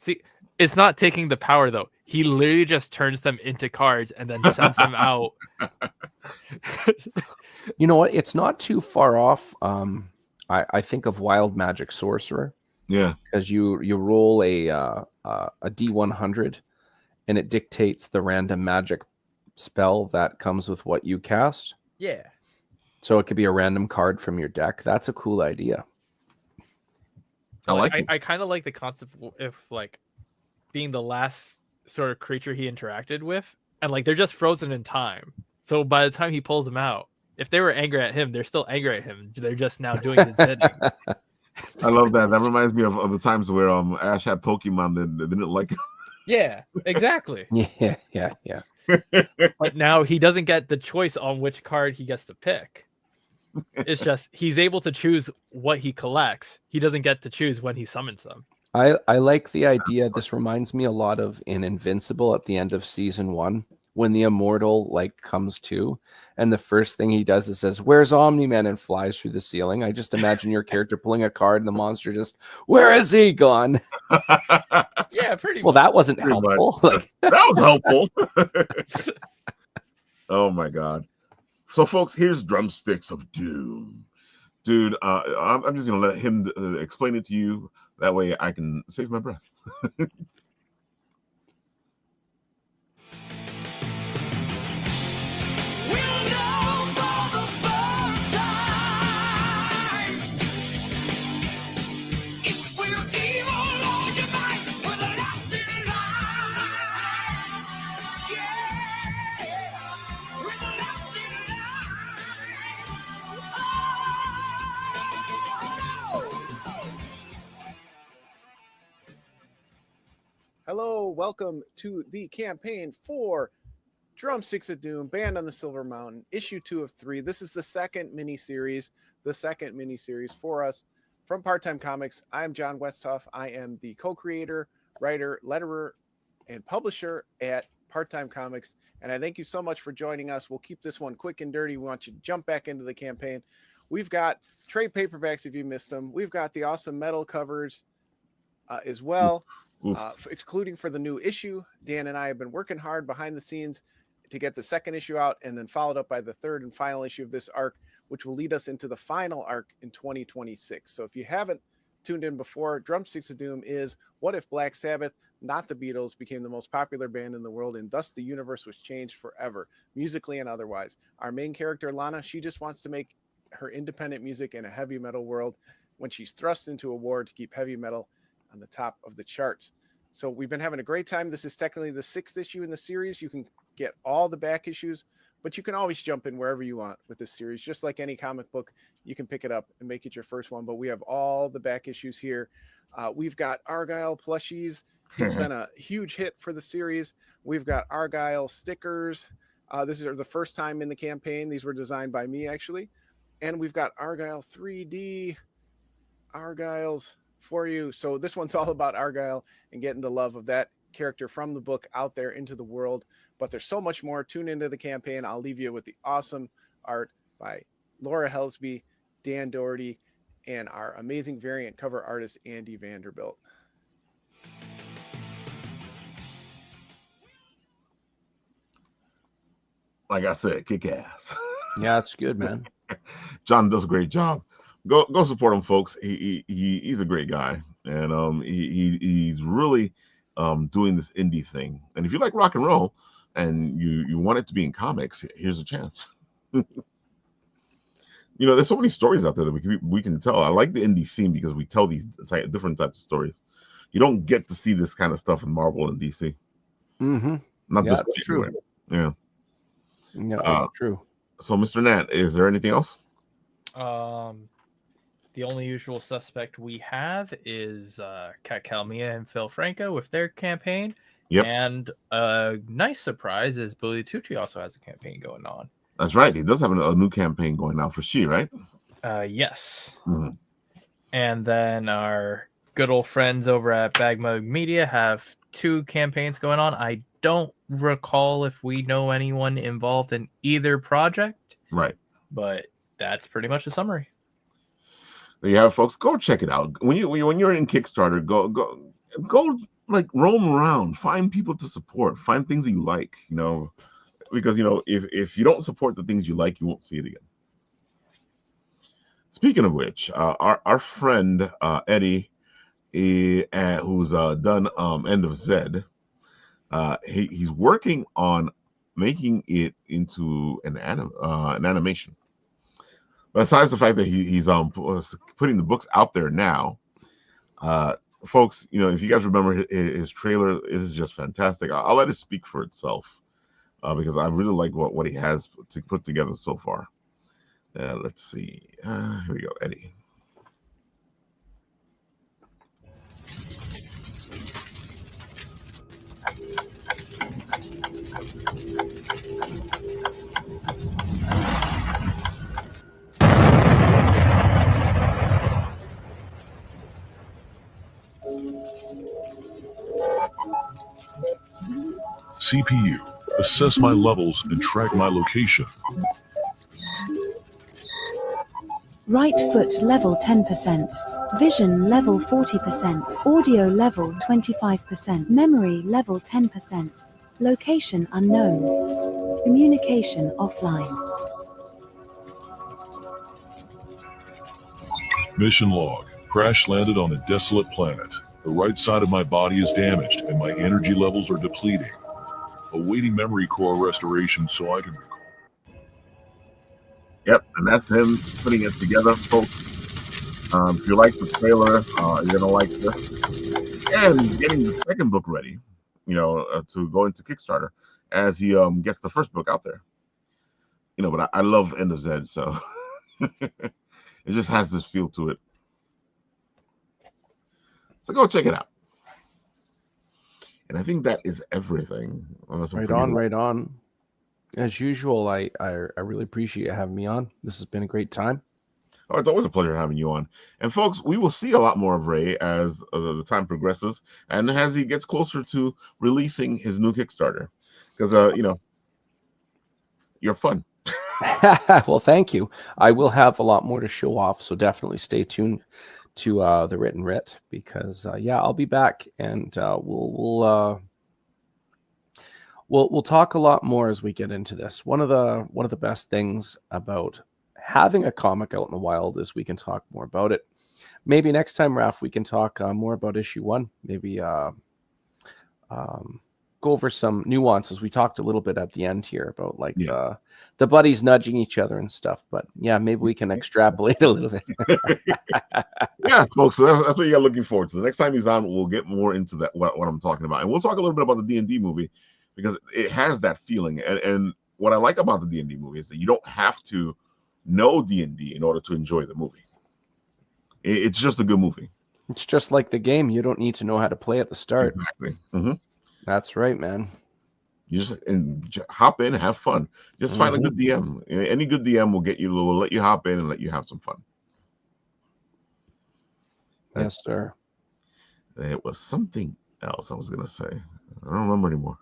see, it's not taking the power though. He literally just turns them into cards and then sends them out. You know what? It's not too far off. I think of Wild Magic Sorcerer. Yeah, because you roll a D100, and it dictates the random magic spell that comes with what you cast. Yeah. So it could be a random card from your deck. That's a cool idea. I like it. I kind of like the concept of like being the last sort of creature he interacted with, and like they're just frozen in time. So by the time he pulls them out, if they were angry at him, they're still angry at him. They're just now doing his bidding. I love that. That reminds me of the times where Ash had Pokemon that didn't like him. Yeah, exactly. Yeah. But now he doesn't get the choice on which card he gets to pick. It's just he's able to choose what he collects. He doesn't get to choose when he summons them. I like the idea. This reminds me a lot of in Invincible at the end of season 1 when the immortal like comes to, and the first thing he does is says, "Where's Omni-Man?" and flies through the ceiling. I just imagine your character pulling a card and the monster just, "Where is he gone?" Yeah, pretty Well, much. that wasn't Pretty helpful. much. That was helpful. Oh my god. So folks, here's Drumsticks of Doom. Dude, I'm just gonna let him explain it to you. That way I can save my breath. Hello, welcome to the campaign for Drumsticks of Doom, Band on the Silver Mountain, issue 2 of 3. This is the second miniseries for us from Part-Time Comics. I'm John Westhoff. I am the co-creator, writer, letterer, and publisher at Part-Time Comics. And I thank you so much for joining us. We'll keep this one quick and dirty. We want you to jump back into the campaign. We've got trade paperbacks if you missed them. We've got the awesome metal covers as well. Including for the new issue. Dan and I have been working hard behind the scenes to get the second issue out, and then followed up by the third and final issue of this arc, which will lead us into the final arc in 2026. So if you haven't tuned in before, Drumsticks of Doom is what if Black Sabbath, not the Beatles, became the most popular band in the world, and thus the universe was changed forever, musically and otherwise. Our main character, Lana, she just wants to make her independent music in a heavy metal world when she's thrust into a war to keep heavy metal on the top of the charts. So we've been having a great time. This is technically the 6th issue in the series. You can get all the back issues, but you can always jump in wherever you want with this series. Just like any comic book, you can pick it up and make it your first one. But we have all the back issues here. We've got Argyle plushies. He's been a huge hit for the series. We've got Argyle stickers. This is the first time in the campaign. These were designed by me, actually. And we've got Argyle 3D Argyles for you. So this one's all about Argyle and getting the love of that character from the book out there into the world. But there's so much more. Tune into the campaign. I'll leave you with the awesome art by Laura Helsby, Dan Doherty, and our amazing variant cover artist, Andy Vanderbilt. Like I said, kick ass. Yeah, it's good, man. John does a great job. Go support him, folks. He's a great guy, and he's really doing this indie thing. And if you like rock and roll and you want it to be in comics, here's a chance. You know, there's so many stories out there that we can tell. I like the indie scene because we tell these different types of stories. You don't get to see this kind of stuff in Marvel and DC. Mm-hmm. Not yeah, this that's true. Anyway. Yeah. Yeah, that's true. So, Mr. Nat, is there anything else? The only usual suspect we have is Kat Calmia and Phil Franco with their campaign. Yep. And a nice surprise is Billy Tucci also has a campaign going on. That's right. He does have a new campaign going now for She, right? Yes. Mm-hmm. And then our good old friends over at Bagmug Media have 2 campaigns going on. I don't recall if we know anyone involved in either project. Right. But that's pretty much the summary. There you have it, folks. Go check it out. When you're in Kickstarter, go like roam around, find people to support, find things that you like, because if you don't support the things you like, you won't see it again. Speaking of which, our friend Eddie, who's done End of Zed, he's working on making it into an animation. Besides the fact that he's putting the books out there now, folks, if you guys remember his trailer, is just fantastic. I'll let it speak for itself because I really like what he has to put together so far. Let's see. Here we go, Eddie. CPU, assess my levels and track my location. Right foot level 10%. Vision level 40%. Audio level 25%. Memory level 10%. Location unknown. Communication offline. Mission log. Crash landed on a desolate planet. The right side of my body is damaged and my energy levels are depleting. Awaiting memory core restoration so I can recall. Yep, and that's him putting it together, folks. If you like the trailer, you're gonna like this. And getting the second book ready, to go into Kickstarter as he gets the first book out there. But I love End of Zed, so it just has this feel to it. So go check it out. And I think that is everything. Right on. As usual, I really appreciate you having me on. This has been a great time. Oh, it's always a pleasure having you on. And folks, we will see a lot more of Ray as the time progresses and as he gets closer to releasing his new Kickstarter. Because, you're fun. Well, thank you. I will have a lot more to show off, so definitely stay tuned to the Written Writ because I'll be back and we'll talk a lot more as we get into this. One of the best things about having a comic out in the wild is we can talk more about it. Maybe next time, Ralf, we can talk more about issue 1. Maybe go over some nuances. We talked a little bit at the end here about the buddies nudging each other and stuff. But maybe we can extrapolate a little bit. Yeah, folks. So that's what you're looking forward to. The next time he's on, we'll get more into that what I'm talking about, and we'll talk a little bit about the D&D movie because it has that feeling. And what I like about the D&D movie is that you don't have to know D&D in order to enjoy the movie. It's just a good movie. It's just like the game. You don't need to know how to play at the start. Exactly. Mm-hmm. That's right, man. You just hop in and have fun. Just find a good DM. Any good DM will let you hop in and let you have some fun. Yes, sir. It was something else I was gonna say. I don't remember anymore.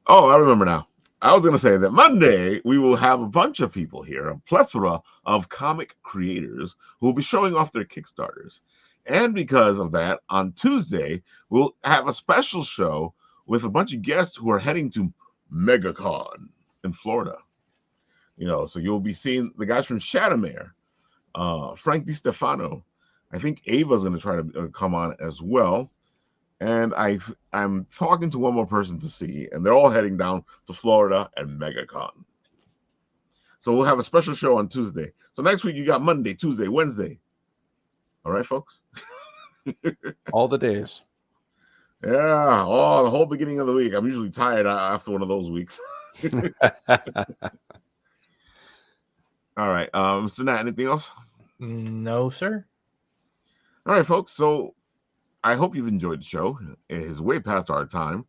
Oh, I remember now. I was gonna say that Monday we will have a bunch of people here, a plethora of comic creators who will be showing off their Kickstarters. And because of that, on Tuesday, we'll have a special show with a bunch of guests who are heading to MegaCon in Florida. So you'll be seeing the guys from ShadowRabbit, Frank DiStefano. I think Ava's going to try to come on as well. And I'm talking to one more person to see, and they're all heading down to Florida and MegaCon. So we'll have a special show on Tuesday. So next week, you got Monday, Tuesday, Wednesday. All right, folks? All the days. Yeah. Oh, the whole beginning of the week. I'm usually tired after one of those weeks. All right. Mr. Nat, anything else? No, sir. All right, folks. So I hope you've enjoyed the show. It is way past our time.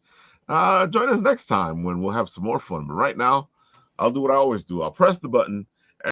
Join us next time when we'll have some more fun. But right now, I'll do what I always do. I'll press the button